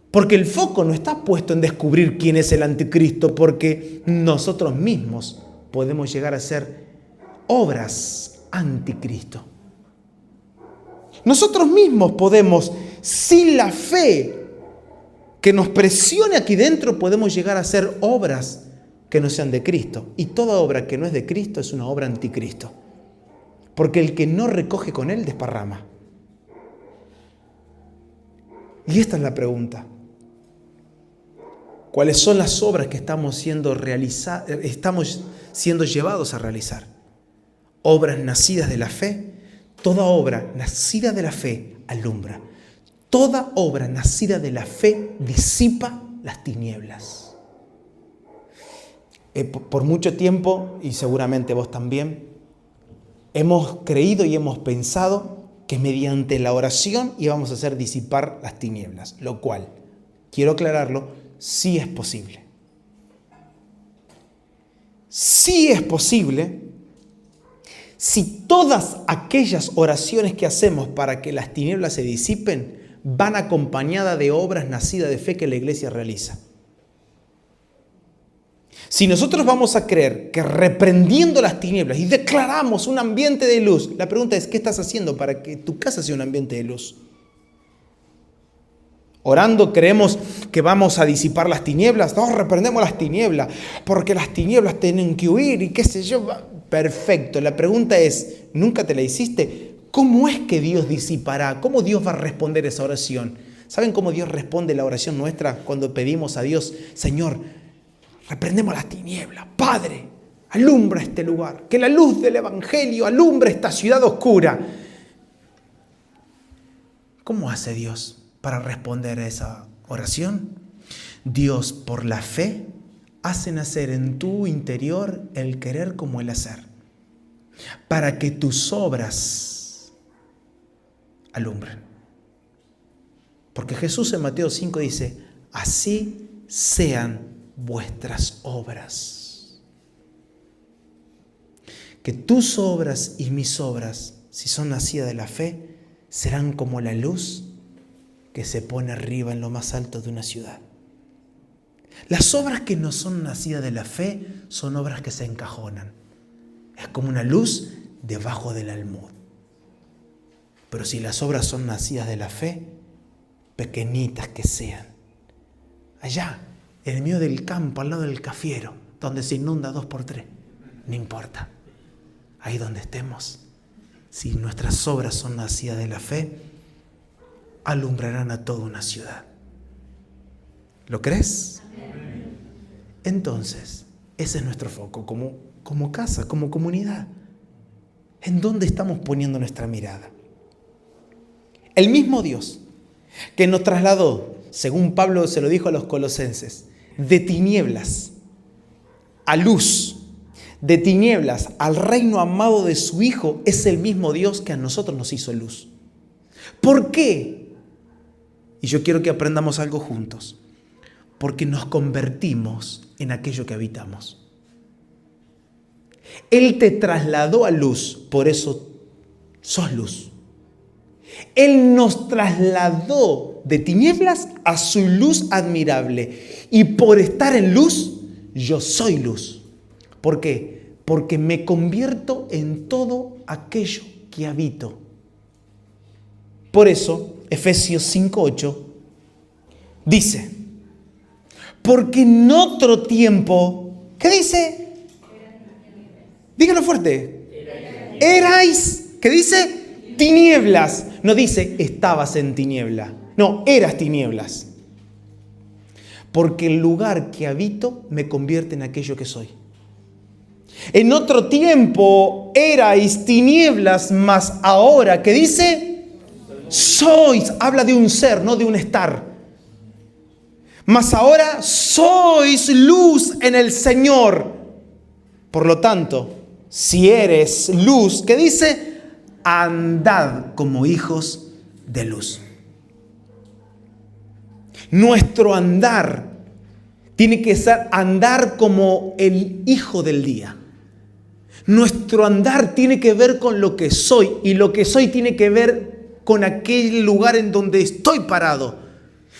Porque el foco no está puesto en descubrir quién es el anticristo, porque nosotros mismos podemos llegar a hacer obras anticristo. Nosotros mismos podemos, sin la fe que nos presione aquí dentro, podemos llegar a hacer obras que no sean de Cristo. Y toda obra que no es de Cristo es una obra anticristo. Porque el que no recoge con él desparrama. Y esta es la pregunta. ¿Cuáles son las obras que estamos siendo llevados a realizar? Obras nacidas de la fe. Toda obra nacida de la fe alumbra. toda obra nacida de la fe disipa las tinieblas. Por mucho tiempo, y seguramente vos también, hemos creído y hemos pensado que mediante la oración íbamos a hacer disipar las tinieblas, lo cual, quiero aclararlo, sí es posible. Sí es posible si todas aquellas oraciones que hacemos para que las tinieblas se disipen van acompañadas de obras nacidas de fe que la iglesia realiza. Si nosotros vamos a creer que reprendiendo las tinieblas y declaramos un ambiente de luz, la pregunta es, ¿qué estás haciendo para que tu casa sea un ambiente de luz? Orando creemos que vamos a disipar las tinieblas. No, reprendemos las tinieblas porque las tinieblas tienen que huir y qué sé yo. Perfecto. La pregunta es, ¿nunca te la hiciste? ¿Cómo es que Dios disipará? ¿Cómo Dios va a responder esa oración? ¿Saben cómo Dios responde la oración nuestra cuando pedimos a Dios, Señor, reprendemos las tinieblas? Padre, alumbra este lugar. Que la luz del Evangelio alumbre esta ciudad oscura. ¿Cómo hace Dios para responder a esa oración? Dios, por la fe, hace nacer en tu interior el querer como el hacer, para que tus obras alumbren. Porque Jesús en Mateo 5 dice, así sean vuestras obras. Que tus obras y mis obras, si son nacidas de la fe, serán como la luz que se pone arriba en lo más alto de una ciudad. Las obras que no son nacidas de la fe son obras que se encajonan. Es como una luz debajo del almud. Pero si las obras son nacidas de la fe, pequeñitas que sean, allá, en el medio del campo, al lado del cafiero, donde se inunda 2x3, no importa. Ahí donde estemos, si nuestras obras son nacidas de la fe, alumbrarán a toda una ciudad. ¿Lo crees? Entonces, ese es nuestro foco como casa, como comunidad. ¿En dónde estamos poniendo nuestra mirada? El mismo Dios que nos trasladó, según Pablo se lo dijo a los colosenses, de tinieblas a luz, de tinieblas al reino amado de su Hijo, es el mismo Dios que a nosotros nos hizo luz. ¿Por qué? Y yo quiero que aprendamos algo juntos. Porque nos convertimos en aquello que habitamos. Él te trasladó a luz, por eso sos luz. Él nos trasladó de tinieblas a su luz admirable. Y por estar en luz, yo soy luz. ¿Por qué? Porque me convierto en todo aquello que habito. Por eso, Efesios 5:8 dice, porque en otro tiempo, ¿qué dice? Dígalo fuerte. Erais, ¿qué dice? Tinieblas. No dice estabas en tiniebla. No, eras tinieblas. Porque el lugar que habito me convierte en aquello que soy. En otro tiempo erais tinieblas, mas ahora, ¿qué dice? Sois. Habla de un ser, no de un estar. Mas ahora sois luz en el Señor. Por lo tanto, si eres luz, ¿qué dice? Andad como hijos de luz. Nuestro andar tiene que ser andar como el hijo del día. Nuestro andar tiene que ver con lo que soy, y lo que soy tiene que ver con aquel lugar en donde estoy parado.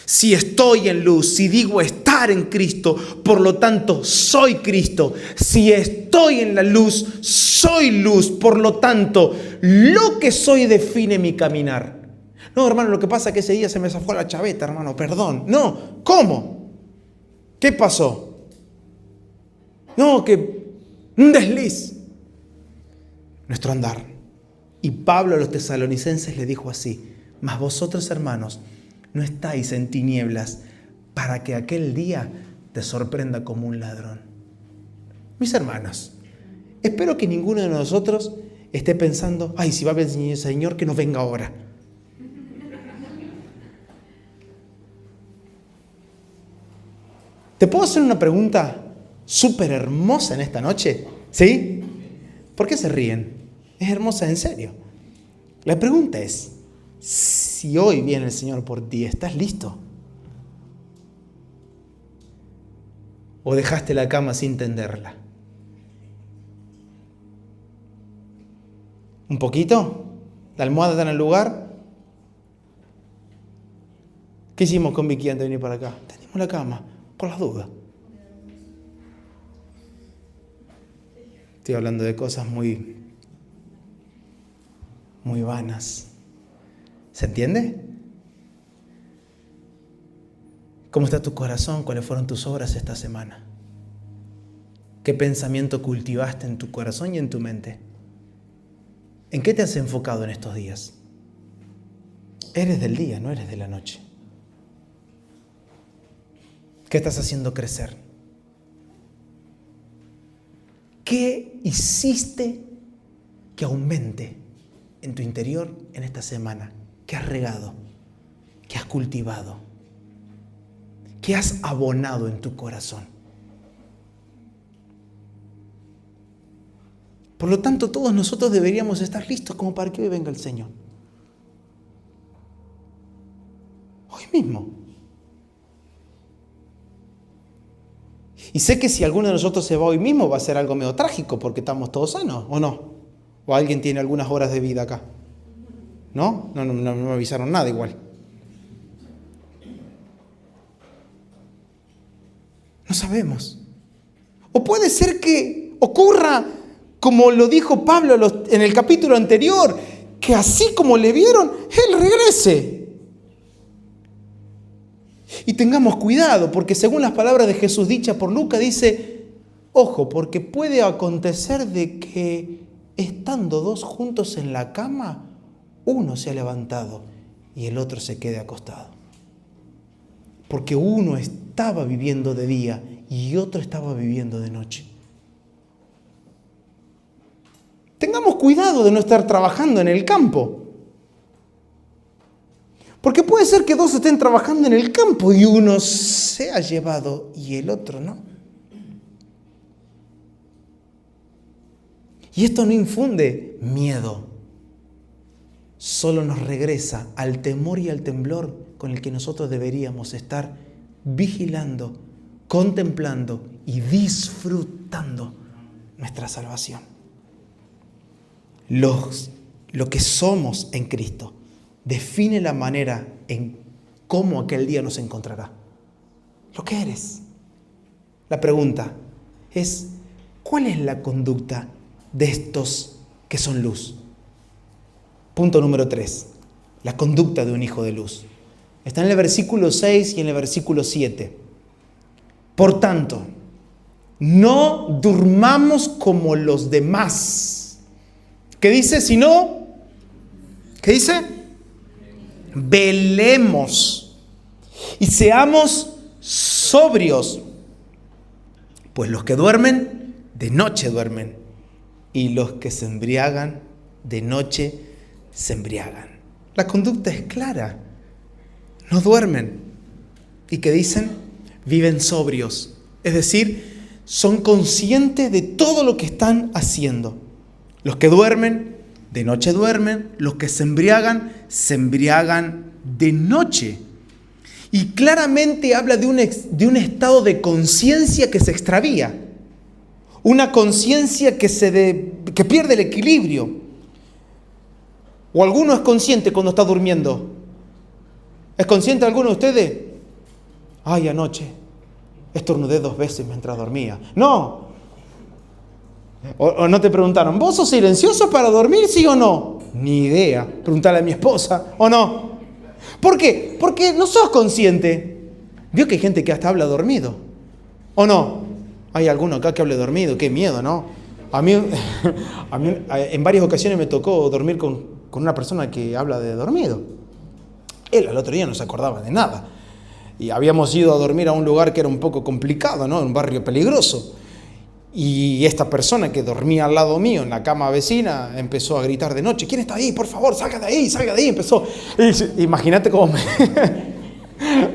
Si estoy en luz, si digo estar en Cristo, por lo tanto soy Cristo. Si estoy en la luz, soy luz, por lo tanto lo que soy define mi caminar. No, hermano, lo que pasa es que ese día se me zafó la chaveta, hermano, perdón. No, ¿cómo? ¿Qué pasó? No, que un desliz. Nuestro andar. Y Pablo a los tesalonicenses le dijo así, mas vosotros, hermanos, no estáis en tinieblas para que aquel día te sorprenda como un ladrón. Mis hermanos, espero que ninguno de nosotros esté pensando, ay, si va a venir el Señor, que nos venga ahora. ¿Te puedo hacer una pregunta súper hermosa en esta noche? ¿Sí? ¿Por qué se ríen? Es hermosa en serio. La pregunta es, si hoy viene el Señor por ti, ¿estás listo? ¿O dejaste la cama sin tenderla? ¿Un poquito? ¿La almohada está en el lugar? ¿Qué hicimos con Vicky antes de venir para acá? Tendimos la cama, por las dudas. Estoy hablando de cosas muy vanas. ¿Se entiende? ¿Cómo está tu corazón? ¿Cuáles fueron tus obras esta semana? ¿Qué pensamiento cultivaste en tu corazón y en tu mente? ¿En qué te has enfocado en estos días? Eres del día, no eres de la noche. ¿Qué estás haciendo crecer? ¿Qué hiciste que aumente en tu interior en esta semana? ¿Qué has regado? ¿Qué has cultivado? ¿Qué has abonado en tu corazón? Por lo tanto, todos nosotros deberíamos estar listos como para que hoy venga el Señor. Hoy mismo. Y sé que si alguno de nosotros se va hoy mismo va a ser algo medio trágico porque estamos todos sanos, ¿o no? ¿O alguien tiene algunas horas de vida acá? ¿No? No me avisaron nada igual. No sabemos. O puede ser que ocurra como lo dijo Pablo en el capítulo anterior, que así como le vieron, Él regrese. Y tengamos cuidado, porque según las palabras de Jesús dichas por Lucas, dice, ojo, porque puede acontecer de que estando dos juntos en la cama, uno se ha levantado y el otro se quede acostado. Porque uno estaba viviendo de día y otro estaba viviendo de noche. Tengamos cuidado de no estar trabajando en el campo. Porque puede ser que dos estén trabajando en el campo y uno se ha llevado y el otro no. Y esto no infunde miedo. Solo nos regresa al temor y al temblor con el que nosotros deberíamos estar vigilando, contemplando y disfrutando nuestra salvación. Lo que somos en Cristo define la manera en cómo aquel día nos encontrará. Lo que eres. La pregunta es, ¿cuál es la conducta de estos que son luz? Punto número 3. La conducta de un hijo de luz. Está en el versículo 6 y en el versículo 7. Por tanto, no durmamos como los demás. ¿Qué dice? Si no, ¿qué dice? Velemos y seamos sobrios, pues los que duermen, de noche duermen, y los que se embriagan, de noche se embriagan. La conducta es clara. No duermen. ¿Y qué dicen? Viven sobrios. Es decir, son conscientes de todo lo que están haciendo. Los que duermen, de noche duermen. Los que se embriagan de noche. Y claramente habla de un estado de conciencia que se extravía. Una conciencia que pierde el equilibrio. ¿O alguno es consciente cuando está durmiendo? ¿Es consciente alguno de ustedes? Ay, anoche estornudé 2 veces mientras dormía. No. O no te preguntaron, ¿vos sos silencioso para dormir, sí o no? Ni idea. Preguntale a mi esposa, ¿o no? ¿Por qué? Porque no sos consciente. Vio que hay gente que hasta habla dormido, ¿o no? Hay alguno acá que hable dormido, qué miedo, ¿no? A mí en varias ocasiones me tocó dormir con una persona que habla de dormido. Él al otro día no se acordaba de nada. Y habíamos ido a dormir a un lugar que era un poco complicado, ¿no? Un barrio peligroso. Y esta persona que dormía al lado mío en la cama vecina empezó a gritar de noche, ¿quién está ahí? Por favor, salga de ahí, empezó. Imagínate cómo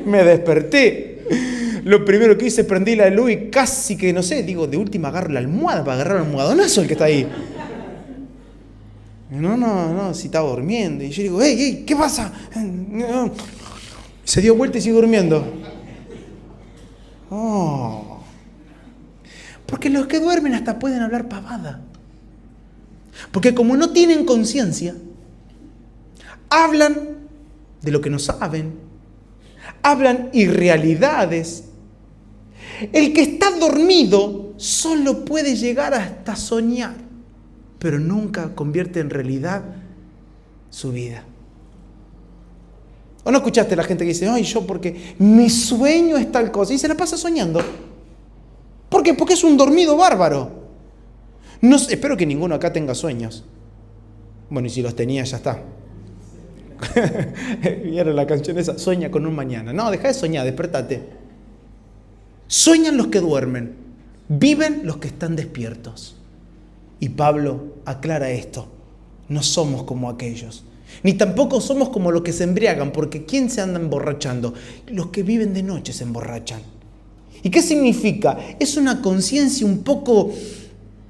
me desperté. Lo primero que hice, prendí la luz y casi que, no sé, digo, de última agarro la almohada para agarrar el almohadonazo el que está ahí. No, si estaba durmiendo. Y yo digo, ¡Ey, qué pasa! Se dio vuelta y sigue durmiendo. Oh. Porque los que duermen hasta pueden hablar pavada. Porque como no tienen conciencia, hablan de lo que no saben, hablan irrealidades. El que está dormido solo puede llegar hasta soñar, pero nunca convierte en realidad su vida. ¿O no escuchaste a la gente que dice, ay, yo porque mi sueño es tal cosa? Y se la pasa soñando. ¿Por qué? Porque es un dormido bárbaro. No, espero que ninguno acá tenga sueños. Bueno, y si los tenía, ya está. ¿Vieron la canción esa? Sueña con un mañana. No, deja de soñar, despertate. Sueñan los que duermen, viven los que están despiertos. Y Pablo aclara esto. No somos como aquellos. Ni tampoco somos como los que se embriagan, porque ¿quién se anda emborrachando? Los que viven de noche se emborrachan. ¿Y qué significa? Es una conciencia un poco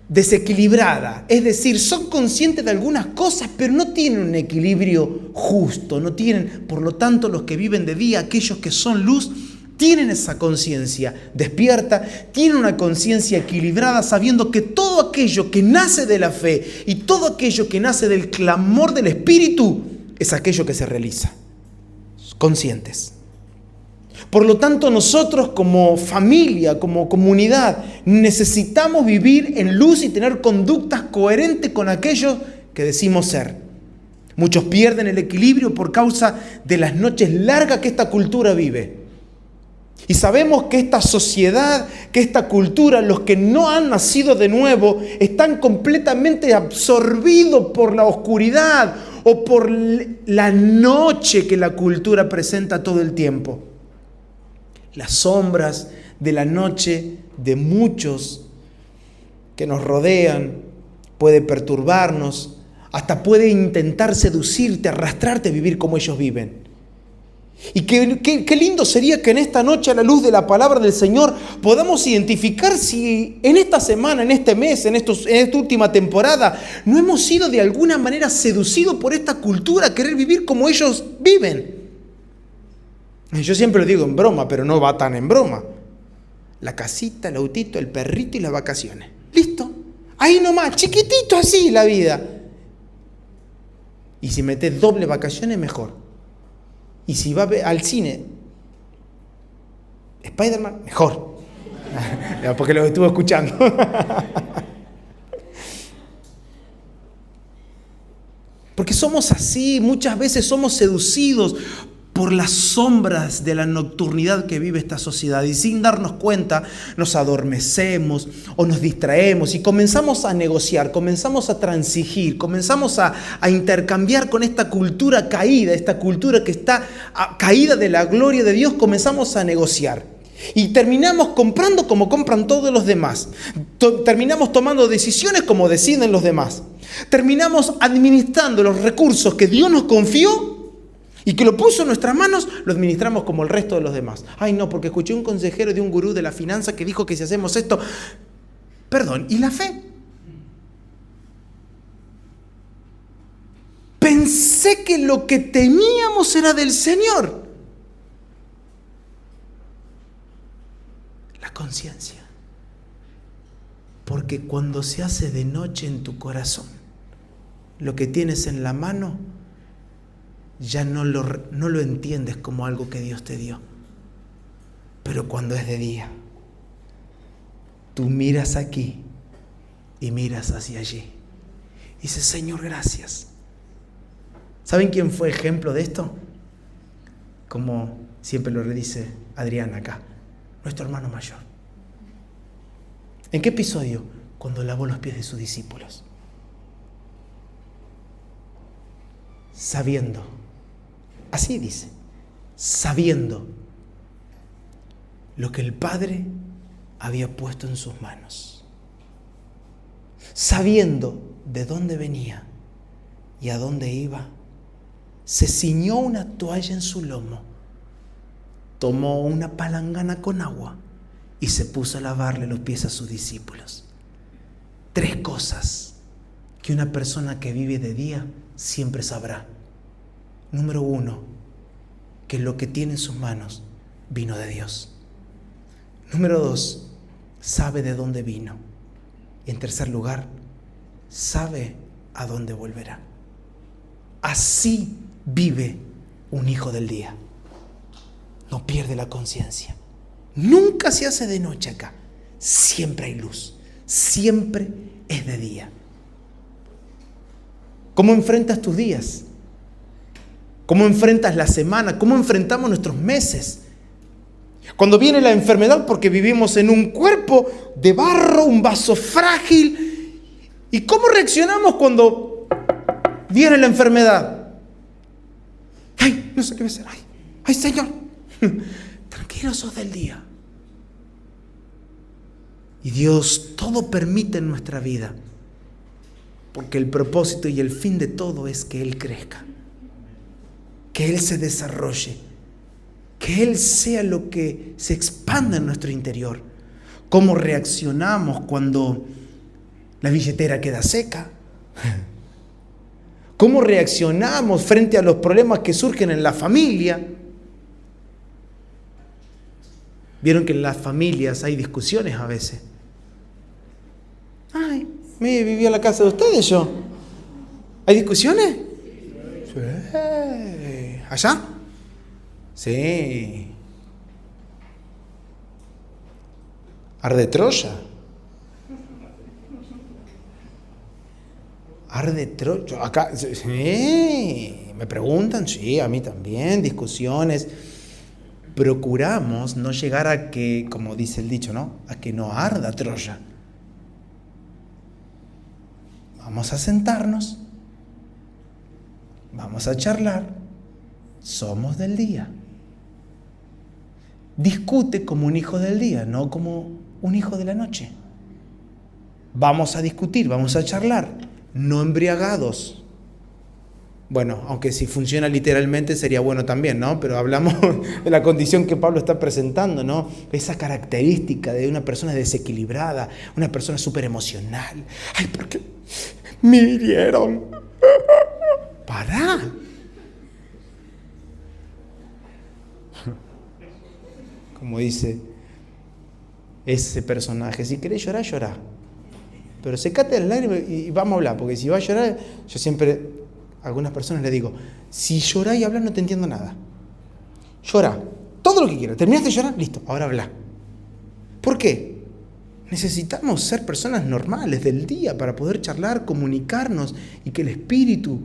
desequilibrada. Es decir, son conscientes de algunas cosas, pero no tienen un equilibrio justo. No tienen, por lo tanto, los que viven de día, aquellos que son luz, tienen esa conciencia despierta, tienen una conciencia equilibrada, sabiendo que todo aquello que nace de la fe y todo aquello que nace del clamor del Espíritu es aquello que se realiza. Conscientes. Por lo tanto, nosotros como familia, como comunidad, necesitamos vivir en luz y tener conductas coherentes con aquello que decimos ser. Muchos pierden el equilibrio por causa de las noches largas que esta cultura vive. Y sabemos que esta sociedad, que esta cultura, los que no han nacido de nuevo, están completamente absorbidos por la oscuridad o por la noche que la cultura presenta todo el tiempo. Las sombras de la noche de muchos que nos rodean puede perturbarnos, hasta puede intentar seducirte, arrastrarte a vivir como ellos viven. Y qué lindo sería que en esta noche, a la luz de la palabra del Señor, podamos identificar si en esta semana, en este mes, en esta última temporada, no hemos sido de alguna manera seducidos por esta cultura a querer vivir como ellos viven. Yo siempre lo digo en broma, pero no va tan en broma. La casita, el autito, el perrito y las vacaciones. Listo. Ahí nomás, chiquitito así la vida. Y si metes doble vacaciones, mejor. Y si va al cine, Spider-Man, mejor. Porque lo estuve escuchando. Porque somos así, muchas veces somos seducidos por las sombras de la nocturnidad que vive esta sociedad. Y sin darnos cuenta, nos adormecemos o nos distraemos y comenzamos a negociar, comenzamos a transigir, comenzamos a intercambiar con esta cultura caída, esta cultura que está caída de la gloria de Dios, comenzamos a negociar. Y terminamos comprando como compran todos los demás. Terminamos tomando decisiones como deciden los demás. Terminamos administrando los recursos que Dios nos confió y que lo puso en nuestras manos, lo administramos como el resto de los demás. Ay, no, porque escuché un consejero de un gurú de la finanza que dijo que si hacemos esto... Perdón, ¿y la fe? Pensé que lo que teníamos era del Señor. La conciencia. Porque cuando se hace de noche en tu corazón, lo que tienes en la mano ya no lo entiendes como algo que Dios te dio. Pero cuando es de día, tú miras aquí y miras hacia allí. Y dices, Señor, gracias. ¿Saben quién fue ejemplo de esto? Como siempre lo dice Adrián acá, nuestro hermano mayor. ¿En qué episodio? Cuando lavó los pies de sus discípulos. Sabiendo. Así dice, sabiendo lo que el Padre había puesto en sus manos, sabiendo de dónde venía y a dónde iba, se ciñó una toalla en su lomo, tomó una palangana con agua y se puso a lavarle los pies a sus discípulos. 3 cosas que una persona que vive de día siempre sabrá. Número 1, que lo que tiene en sus manos vino de Dios. Número 2, sabe de dónde vino. Y en tercer lugar, sabe a dónde volverá. Así vive un hijo del día. No pierde la conciencia. Nunca se hace de noche acá. Siempre hay luz. Siempre es de día. ¿Cómo enfrentas tus días? ¿Cómo enfrentas la semana? ¿Cómo enfrentamos nuestros meses? Cuando viene la enfermedad, porque vivimos en un cuerpo de barro, un vaso frágil. ¿Y cómo reaccionamos cuando viene la enfermedad? ¡Ay, no sé qué voy a hacer! ¡Ay, Señor! Tranquilo, sos del día. Y Dios todo permite en nuestra vida, porque el propósito y el fin de todo es que Él crezca, que Él se desarrolle, que Él sea lo que se expanda en nuestro interior. ¿Cómo reaccionamos cuando la billetera queda seca? ¿Cómo reaccionamos frente a los problemas que surgen en la familia? Vieron que en las familias hay discusiones a veces. Ay, me viví a la casa de ustedes yo. ¿Hay discusiones? Sí. ¿Allá? Sí. Arde Troya. Arde Troya. Acá, sí. Me preguntan, sí, a mí también, discusiones. Procuramos no llegar a que, como dice el dicho, ¿no? A que no arda Troya. Vamos a sentarnos, vamos a charlar, somos del día. Discute como un hijo del día, no como un hijo de la noche. Vamos a discutir, vamos a charlar, no embriagados. Bueno, aunque si funciona literalmente sería bueno también, ¿no? Pero hablamos de la condición que Pablo está presentando, ¿no? Esa característica de una persona desequilibrada, una persona súper emocional. ¡Ay, por qué me hirieron! ¡Pará! Como dice ese personaje, si querés llorar, llorá. Pero secate las lágrimas y vamos a hablar, porque si vas a llorar, yo siempre... A algunas personas les digo, si llorás y hablas no te entiendo nada. Llorá, todo lo que quieras. ¿Terminaste de llorar? Listo, ahora habla. ¿Por qué? Necesitamos ser personas normales del día para poder charlar, comunicarnos y que el espíritu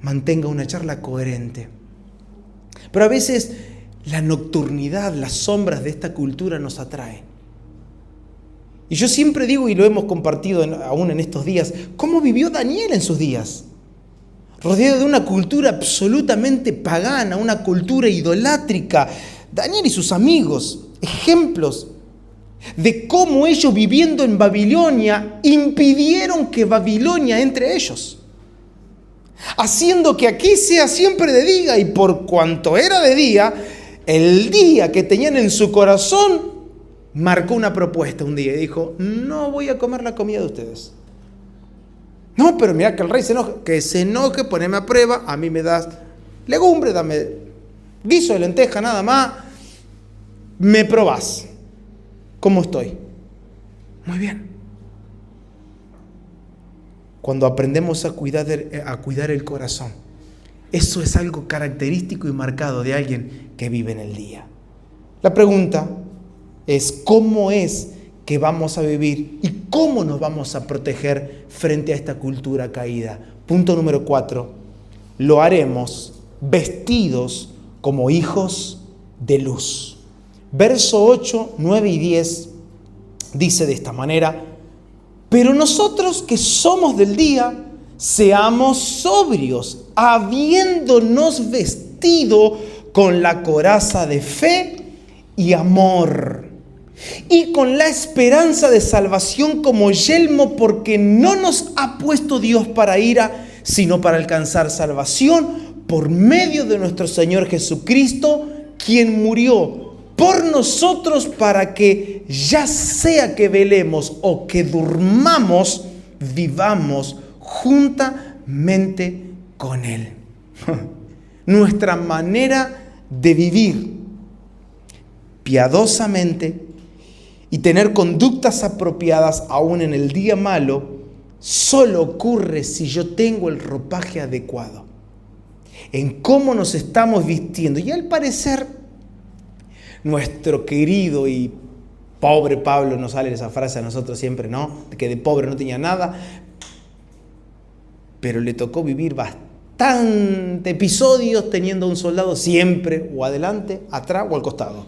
mantenga una charla coherente. Pero a veces la nocturnidad, las sombras de esta cultura nos atrae. Y yo siempre digo, y lo hemos compartido aún en estos días, ¿cómo vivió Daniel en sus días? Rodeado de una cultura absolutamente pagana, una cultura idolátrica. Daniel y sus amigos, ejemplos de cómo ellos viviendo en Babilonia impidieron que Babilonia entre ellos, haciendo que aquí sea siempre de día, y por cuanto era de día, el día que tenían en su corazón marcó una propuesta un día y dijo, no voy a comer la comida de ustedes. No, pero mira que el rey se enoje. Que se enoje, poneme a prueba. A mí me das legumbre, dame guiso de lenteja nada más. Me probás. ¿Cómo estoy? Muy bien. Cuando aprendemos a cuidar el corazón, eso es algo característico y marcado de alguien que vive en el día. La pregunta es, ¿cómo es que vamos a vivir y cómo nos vamos a proteger frente a esta cultura caída? Punto número 4, lo haremos vestidos como hijos de luz. Verso 8, 9 y 10 dice de esta manera, pero nosotros que somos del día, seamos sobrios, habiéndonos vestido con la coraza de fe y amor, y con la esperanza de salvación como yelmo, porque no nos ha puesto Dios para ira, sino para alcanzar salvación por medio de nuestro Señor Jesucristo, quien murió por nosotros para que ya sea que velemos o que durmamos, vivamos juntamente con Él. Nuestra manera de vivir piadosamente y tener conductas apropiadas aún en el día malo, solo ocurre si yo tengo el ropaje adecuado. En cómo nos estamos vistiendo. Y al parecer, nuestro querido y pobre Pablo, nos sale esa frase a nosotros siempre, ¿no? Que de pobre no tenía nada, pero le tocó vivir bastante episodios teniendo a un soldado siempre o adelante, atrás o al costado.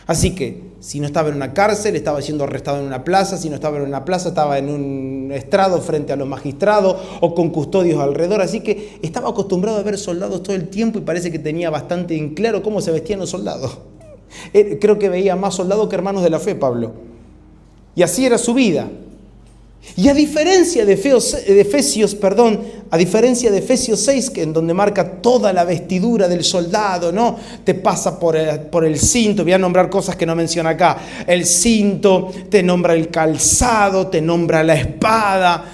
Así que, si no estaba en una cárcel, estaba siendo arrestado en una plaza. Si no estaba en una plaza, estaba en un estrado frente a los magistrados o con custodios alrededor. Así que estaba acostumbrado a ver soldados todo el tiempo y parece que tenía bastante en claro cómo se vestían los soldados. Creo que veía más soldados que hermanos de la fe, Pablo. Y así era su vida. Y a diferencia de Efesios 6, que en donde marca toda la vestidura del soldado, ¿no? Te pasa por el cinto, voy a nombrar cosas que no menciona acá. El cinto, te nombra el calzado, te nombra la espada.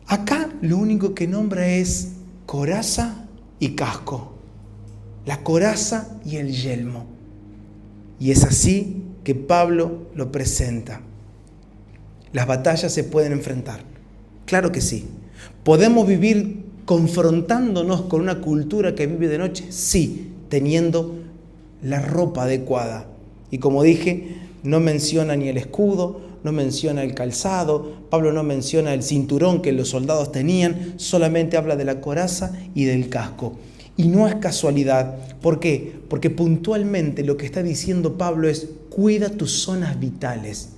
Acá lo único que nombra es coraza y casco. La coraza y el yelmo. Y es así que Pablo lo presenta. Las batallas se pueden enfrentar. Claro que sí. ¿Podemos vivir confrontándonos con una cultura que vive de noche? Sí, teniendo la ropa adecuada. Y como dije, no menciona ni el escudo, no menciona el calzado, Pablo no menciona el cinturón que los soldados tenían, solamente habla de la coraza y del casco. Y no es casualidad. ¿Por qué? Porque puntualmente lo que está diciendo Pablo es: cuida tus zonas vitales.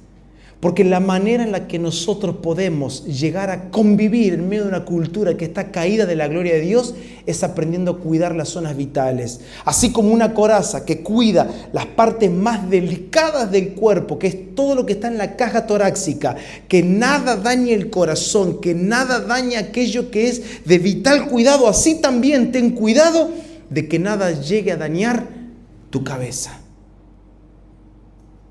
Porque la manera en la que nosotros podemos llegar a convivir en medio de una cultura que está caída de la gloria de Dios es aprendiendo a cuidar las zonas vitales. Así como una coraza que cuida las partes más delicadas del cuerpo, que es todo lo que está en la caja torácica, que nada dañe el corazón, que nada dañe aquello que es de vital cuidado. Así también ten cuidado de que nada llegue a dañar tu cabeza.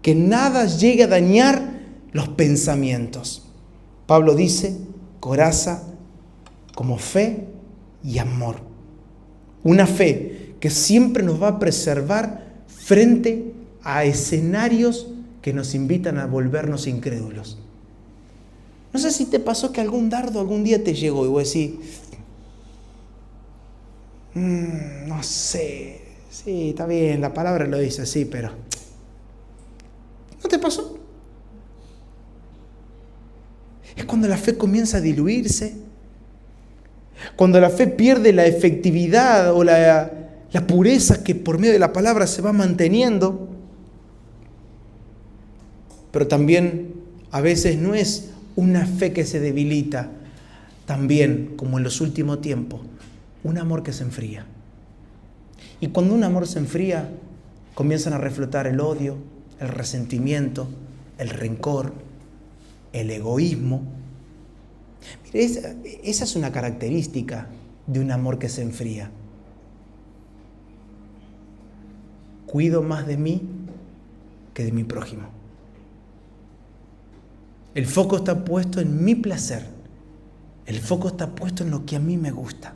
Que nada llegue a dañar los pensamientos. Pablo dice: coraza como fe y amor. Una fe que siempre nos va a preservar frente a escenarios que nos invitan a volvernos incrédulos. No sé si te pasó que algún dardo algún día te llegó y vos decís: no sé, sí, está bien, la palabra lo dice así, pero ¿no te pasó? Es cuando la fe comienza a diluirse, cuando la fe pierde la efectividad o la pureza que por medio de la palabra se va manteniendo. Pero también a veces no es una fe que se debilita, también, como en los últimos tiempos, un amor que se enfría. Y cuando un amor se enfría, comienzan a reflotar el odio, el resentimiento, el rencor, el egoísmo. Mire, esa es una característica de un amor que se enfría. Cuido más de mí que de mi prójimo. El foco está puesto en mi placer. El foco está puesto en lo que a mí me gusta.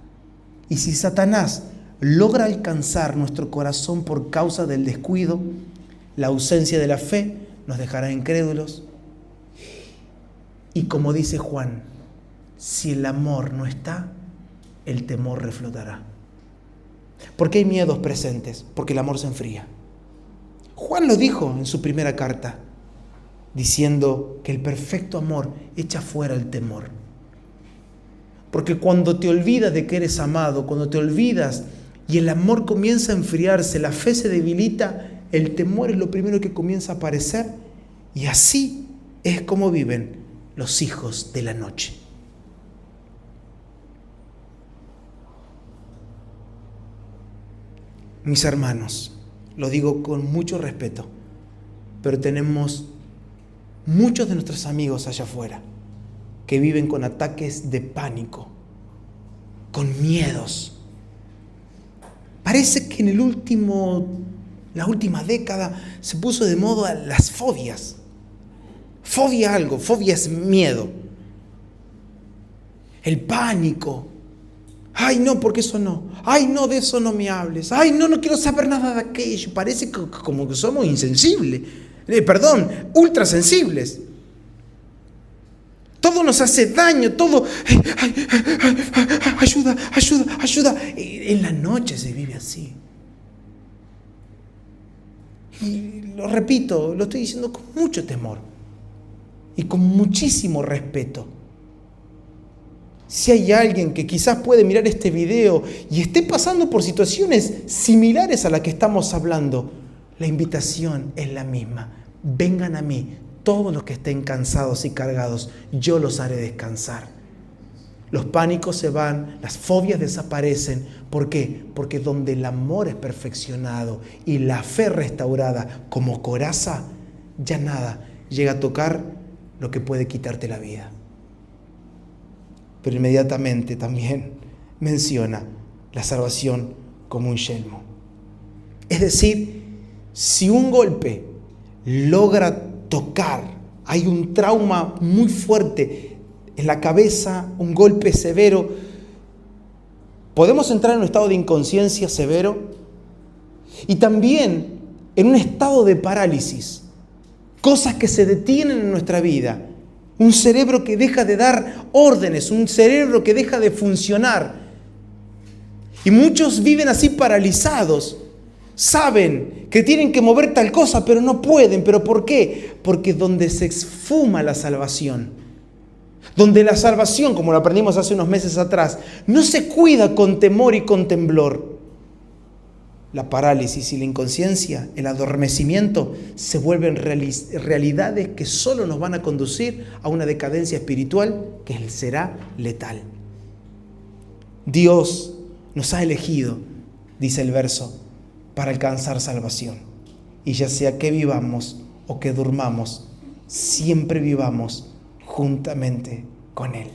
Y si Satanás logra alcanzar nuestro corazón por causa del descuido, la ausencia de la fe nos dejará incrédulos. Y como dice Juan, si el amor no está, el temor reflotará. ¿Por qué hay miedos presentes? Porque el amor se enfría. Juan lo dijo en su primera carta, diciendo que el perfecto amor echa fuera el temor. Porque cuando te olvidas de que eres amado, cuando te olvidas y el amor comienza a enfriarse, la fe se debilita, el temor es lo primero que comienza a aparecer, y así es como viven los hijos de la noche. Mis hermanos, lo digo con mucho respeto, pero tenemos muchos de nuestros amigos allá afuera que viven con ataques de pánico, con miedos. Parece que en el último la última década se puso de moda las fobias. Fobia a algo, fobia es miedo. El pánico. Ay, no, porque eso no. Ay, no, de eso no me hables. Ay, no, no quiero saber nada de aquello. Parece como que somos insensibles. Ultrasensibles. Todo nos hace daño, todo. Ayuda, ayuda, ayuda. En la noche se vive así. Y lo repito, lo estoy diciendo con mucho temor y con muchísimo respeto. Si hay alguien que quizás puede mirar este video y esté pasando por situaciones similares a las que estamos hablando, la invitación es la misma. Vengan a mí, todos los que estén cansados y cargados, yo los haré descansar. Los pánicos se van, las fobias desaparecen. ¿Por qué? Porque donde el amor es perfeccionado y la fe restaurada como coraza, ya nada llega a tocar lo que puede quitarte la vida. Pero inmediatamente también menciona la salvación como un yelmo. Es decir, si un golpe logra tocar, hay un trauma muy fuerte en la cabeza, un golpe severo, podemos entrar en un estado de inconsciencia severo y también en un estado de parálisis, cosas que se detienen en nuestra vida. Un cerebro que deja de dar órdenes, un cerebro que deja de funcionar. Y muchos viven así paralizados. Saben que tienen que mover tal cosa, pero no pueden. ¿Pero por qué? Porque donde se esfuma la salvación, donde la salvación, como lo aprendimos hace unos meses atrás, no se cuida con temor y con temblor, la parálisis y la inconsciencia, el adormecimiento, se vuelven realidades que solo nos van a conducir a una decadencia espiritual que será letal. Dios nos ha elegido, dice el verso, para alcanzar salvación. Y ya sea que vivamos o que durmamos, siempre vivamos juntamente con Él.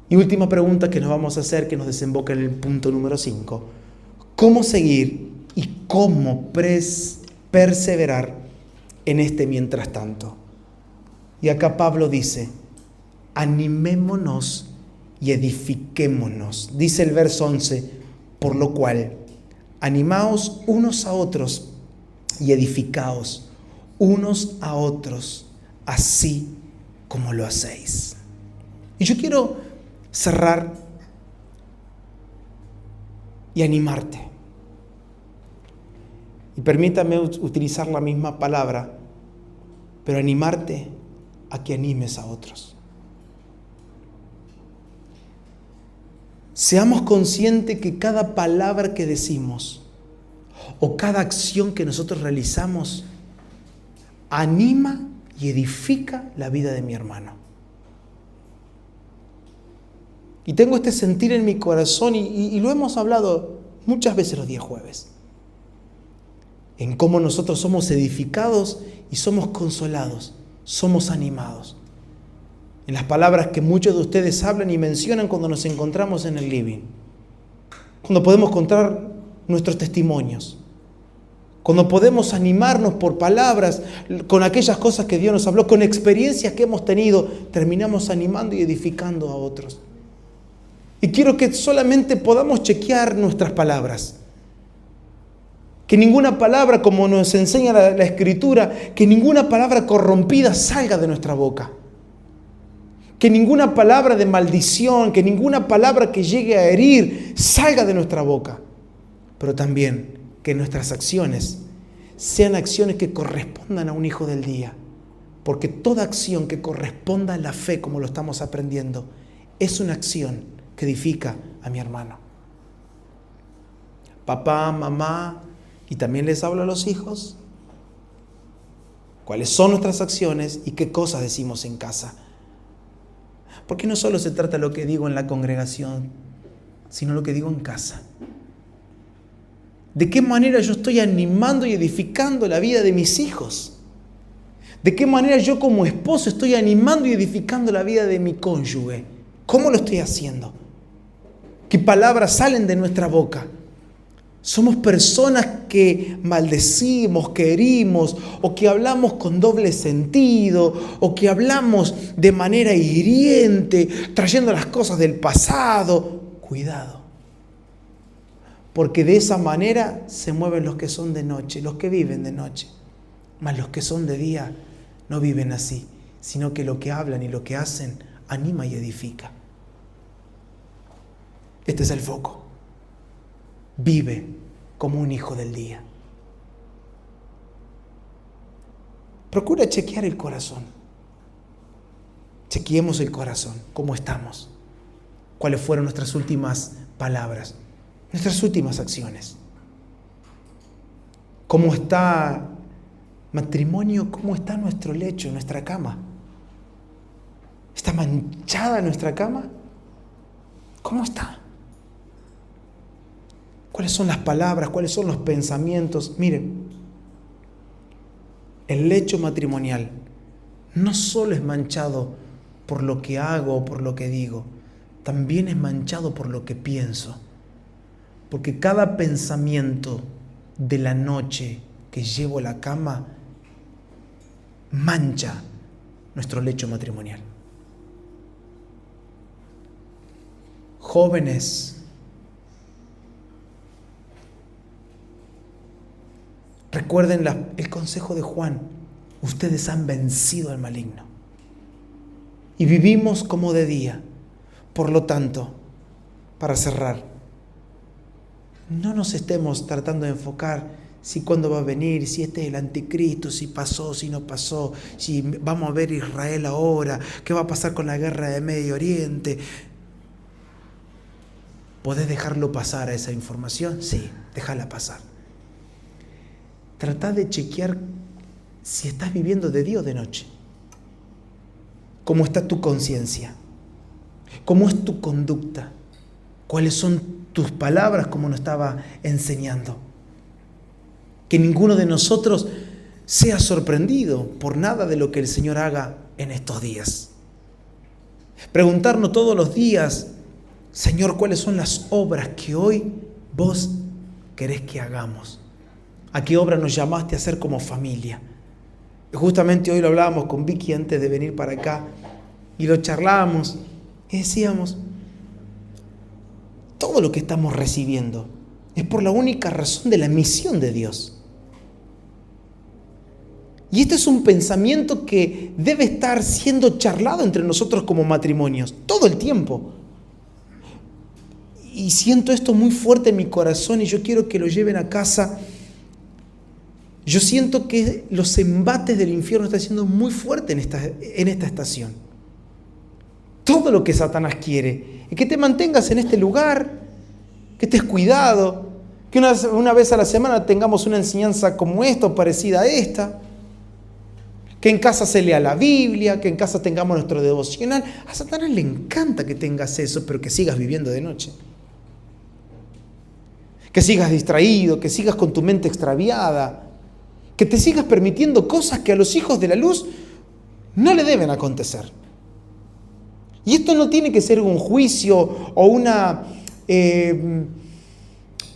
Y última pregunta que nos vamos a hacer, que nos desemboca en el punto número 5. ¿Cómo seguir y cómo perseverar en este mientras tanto? Y acá Pablo dice, animémonos y edifiquémonos. Dice el verso 11, por lo cual, animaos unos a otros y edificaos unos a otros, así como lo hacéis. Y yo quiero cerrar y animarte. Y permítame utilizar la misma palabra, pero animarte a que animes a otros. Seamos conscientes que cada palabra que decimos o cada acción que nosotros realizamos anima y edifica la vida de mi hermano. Y tengo este sentir en mi corazón y lo hemos hablado muchas veces los días jueves, en cómo nosotros somos edificados y somos consolados, somos animados. En las palabras que muchos de ustedes hablan y mencionan cuando nos encontramos en el living, cuando podemos contar nuestros testimonios, cuando podemos animarnos por palabras, con aquellas cosas que Dios nos habló, con experiencias que hemos tenido, terminamos animando y edificando a otros. Y quiero que solamente podamos chequear nuestras palabras. Que ninguna palabra, como nos enseña la Escritura, que ninguna palabra corrompida salga de nuestra boca. Que ninguna palabra de maldición, que ninguna palabra que llegue a herir salga de nuestra boca. Pero también que nuestras acciones sean acciones que correspondan a un hijo del día. Porque toda acción que corresponda a la fe, como lo estamos aprendiendo, es una acción que edifica a mi hermano. Papá, mamá, y también les hablo a los hijos, cuáles son nuestras acciones y qué cosas decimos en casa. Porque no solo se trata de lo que digo en la congregación, sino lo que digo en casa. ¿De qué manera yo estoy animando y edificando la vida de mis hijos? ¿De qué manera yo como esposo estoy animando y edificando la vida de mi cónyuge? ¿Cómo lo estoy haciendo? ¿Qué palabras salen de nuestra boca? Somos personas que maldecimos, que herimos, o que hablamos con doble sentido, o que hablamos de manera hiriente, trayendo las cosas del pasado. Cuidado, porque de esa manera se mueven los que son de noche, los que viven de noche. Mas los que son de día no viven así, sino que lo que hablan y lo que hacen anima y edifica. Este es el foco. Vive como un hijo del día. Procura chequear el corazón. Chequeemos el corazón, cómo estamos, cuáles fueron nuestras últimas palabras, nuestras últimas acciones. ¿Cómo está matrimonio? ¿Cómo está nuestro lecho, nuestra cama? ¿Está manchada nuestra cama? ¿Cómo está? ¿Cuáles son las palabras? ¿Cuáles son los pensamientos? Miren, el lecho matrimonial no solo es manchado por lo que hago o por lo que digo, también es manchado por lo que pienso. Porque cada pensamiento de la noche que llevo a la cama mancha nuestro lecho matrimonial. Jóvenes, recuerden el consejo de Juan: ustedes han vencido al maligno y vivimos como de día. Por lo tanto, para cerrar, no nos estemos tratando de enfocar si cuándo va a venir, si este es el anticristo, si pasó, si no pasó, si vamos a ver Israel ahora, qué va a pasar con la guerra de Medio Oriente. ¿Podés dejarlo pasar a esa información? Sí, déjala pasar. Trata de chequear si estás viviendo de día o de noche. ¿Cómo está tu conciencia? ¿Cómo es tu conducta? ¿Cuáles son tus palabras, como nos estaba enseñando? Que ninguno de nosotros sea sorprendido por nada de lo que el Señor haga en estos días. Preguntarnos todos los días: Señor, ¿cuáles son las obras que hoy vos querés que hagamos? ¿A qué obra nos llamaste a hacer como familia? Y justamente hoy lo hablábamos con Vicky antes de venir para acá, y lo charlábamos y decíamos: todo lo que estamos recibiendo es por la única razón de la misión de Dios. Y este es un pensamiento que debe estar siendo charlado entre nosotros como matrimonios todo el tiempo. Y siento esto muy fuerte en mi corazón y yo quiero que lo lleven a casa. Yo siento que los embates del infierno están siendo muy fuertes en esta estación. Todo lo que Satanás quiere es que te mantengas en este lugar, que estés cuidado, que una vez a la semana tengamos una enseñanza como esta o parecida a esta, que en casa se lea la Biblia, que en casa tengamos nuestro devocional. A Satanás le encanta que tengas eso, pero que sigas viviendo de noche. Que sigas distraído, que sigas con tu mente extraviada, que te sigas permitiendo cosas que a los hijos de la luz no le deben acontecer. Y esto no tiene que ser un juicio o una...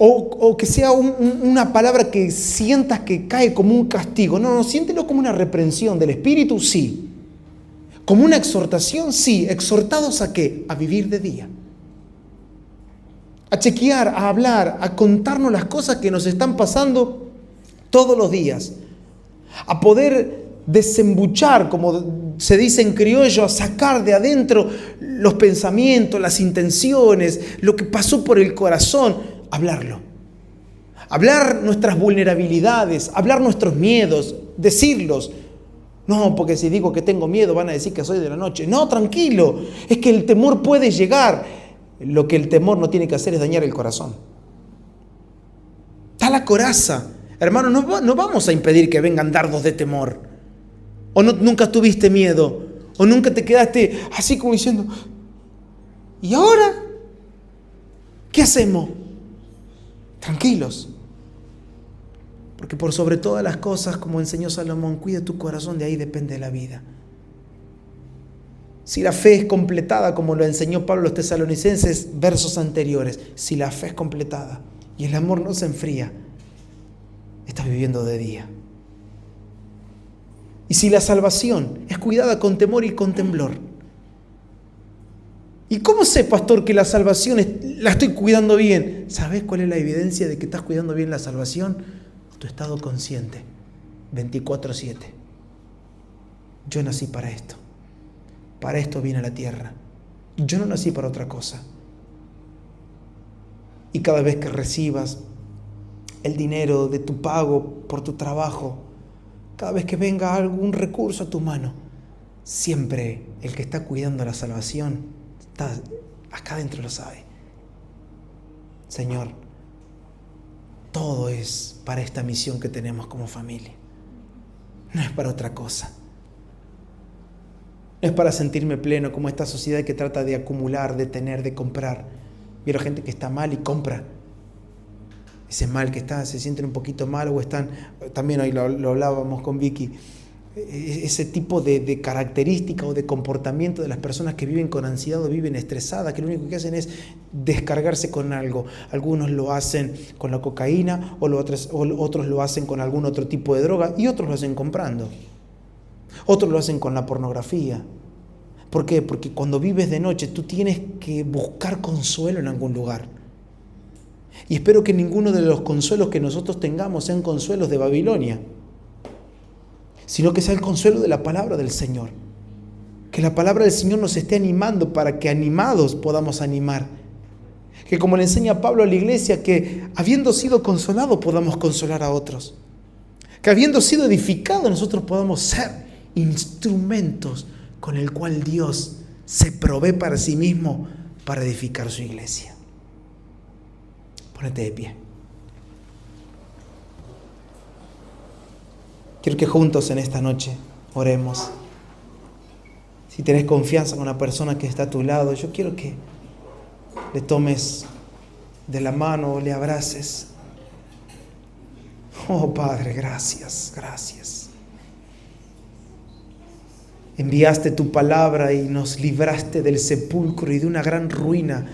O que sea una palabra que sientas que cae como un castigo. No, siéntelo como una reprensión del Espíritu, sí. Como una exhortación, sí. ¿Exhortados a qué? A vivir de día. A chequear, a hablar, a contarnos las cosas que nos están pasando todos los días. A poder desembuchar, como se dice en criollo, a sacar de adentro los pensamientos, las intenciones, lo que pasó por el corazón. Hablarlo. Hablar nuestras vulnerabilidades, hablar nuestros miedos, decirlos. No, porque si digo que tengo miedo van a decir que soy de la noche. No, tranquilo. Es que el temor puede llegar. Lo que el temor no tiene que hacer es dañar el corazón. Está la coraza. Hermano, no vamos a impedir que vengan dardos de temor. O nunca tuviste miedo. O nunca te quedaste así como diciendo: ¿y ahora? ¿Qué hacemos? Tranquilos. Porque por sobre todas las cosas, como enseñó Salomón, cuida tu corazón, de ahí depende la vida. Si la fe es completada, como lo enseñó Pablo a los tesalonicenses, versos anteriores, si la fe es completada, y el amor no se enfría, estás viviendo de día. Y si la salvación es cuidada con temor y con temblor, ¿y cómo sé, pastor, que la salvación la estoy cuidando bien? ¿Sabes cuál es la evidencia de que estás cuidando bien la salvación? Tu estado consciente, 24/7. Yo nací para esto vine a la tierra. Yo no nací para otra cosa. Y cada vez que recibas el dinero de tu pago por tu trabajo, cada vez que venga algún recurso a tu mano, siempre el que está cuidando la salvación está acá adentro, lo sabe. Señor, todo es para esta misión que tenemos como familia. No es para otra cosa. No es para sentirme pleno como esta sociedad que trata de acumular, de tener, de comprar. Vieron gente que está mal y compra. Ese mal que está, se sienten un poquito mal o están, también hoy lo hablábamos con Vicky, ese tipo de característica o de comportamiento de las personas que viven con ansiedad o viven estresadas, que lo único que hacen es descargarse con algo. Algunos lo hacen con la cocaína o otros lo hacen con algún otro tipo de droga y otros lo hacen comprando. Otros lo hacen con la pornografía. ¿Por qué? Porque cuando vives de noche tú tienes que buscar consuelo en algún lugar. Y espero que ninguno de los consuelos que nosotros tengamos sean consuelos de Babilonia, sino que sea el consuelo de la palabra del Señor. Que la palabra del Señor nos esté animando para que animados podamos animar. Que como le enseña Pablo a la iglesia, que habiendo sido consolados podamos consolar a otros. Que habiendo sido edificados nosotros podamos ser instrumentos con el cual Dios se provee para sí mismo para edificar su iglesia. Ponete de pie. Quiero que juntos en esta noche oremos. Si tenés confianza con la persona que está a tu lado, yo quiero que le tomes de la mano o le abraces. Oh Padre, gracias, gracias. Enviaste tu palabra y nos libraste del sepulcro y de una gran ruina.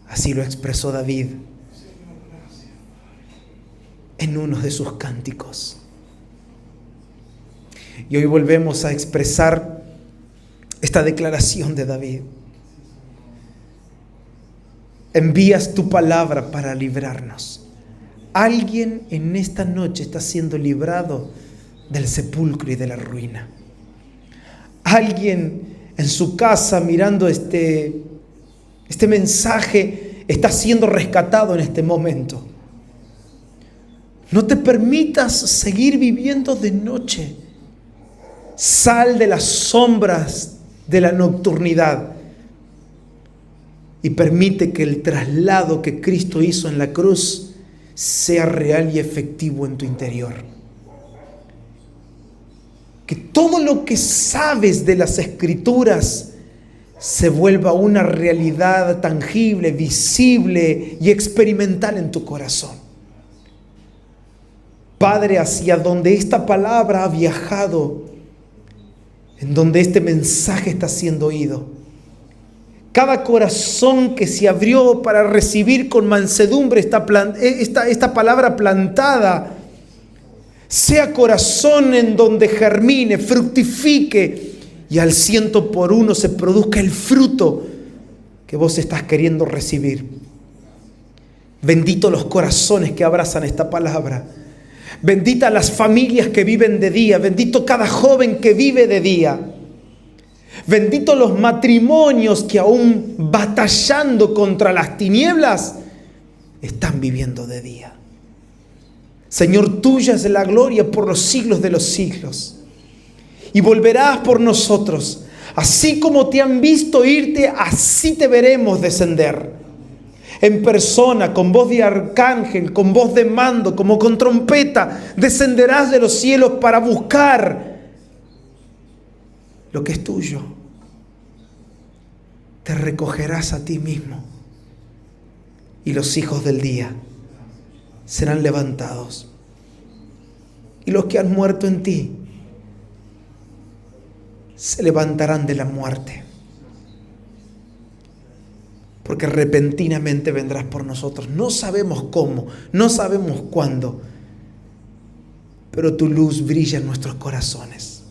Así lo expresó David en uno de sus cánticos. Y hoy volvemos a expresar esta declaración de David. Envías tu palabra para librarnos. Alguien en esta noche está siendo librado del sepulcro y de la ruina. Alguien en su casa mirando este mensaje está siendo rescatado en este momento. No te permitas seguir viviendo de noche. Sal de las sombras de la nocturnidad y permite que el traslado que Cristo hizo en la cruz sea real y efectivo en tu interior. Que todo lo que sabes de las Escrituras se vuelva una realidad tangible, visible y experimental en tu corazón. Padre, hacia donde esta palabra ha viajado, en donde este mensaje está siendo oído, cada corazón que se abrió para recibir con mansedumbre esta palabra plantada, sea corazón en donde germine, fructifique y al 100 por 1 se produzca el fruto que vos estás queriendo recibir. Bendito los corazones que abrazan esta palabra. Bendita las familias que viven de día. Bendito cada joven que vive de día. Bendito los matrimonios que aún batallando contra las tinieblas están viviendo de día. Señor, tuya es la gloria por los siglos de los siglos. Y volverás por nosotros. Así como te han visto irte, así te veremos descender. En persona, con voz de arcángel, con voz de mando, como con trompeta, descenderás de los cielos para buscar lo que es tuyo. Te recogerás a ti mismo y los hijos del día serán levantados. Y los que han muerto en ti se levantarán de la muerte. porque repentinamente vendrás por nosotros. No sabemos cómo, no sabemos cuándo, pero tu luz brilla en nuestros corazones.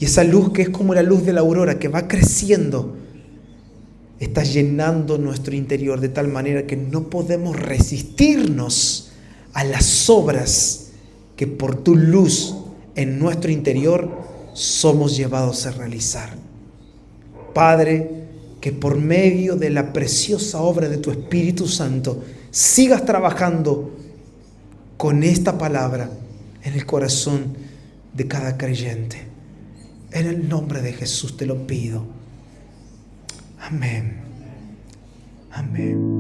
Y esa luz, que es como la luz de la aurora, que va creciendo, está llenando nuestro interior de tal manera que no podemos resistirnos a las obras que por tu luz en nuestro interior somos llevados a realizar. Padre, que por medio de la preciosa obra de tu Espíritu Santo sigas trabajando con esta palabra en el corazón de cada creyente. En el nombre de Jesús te lo pido. Amén. Amén.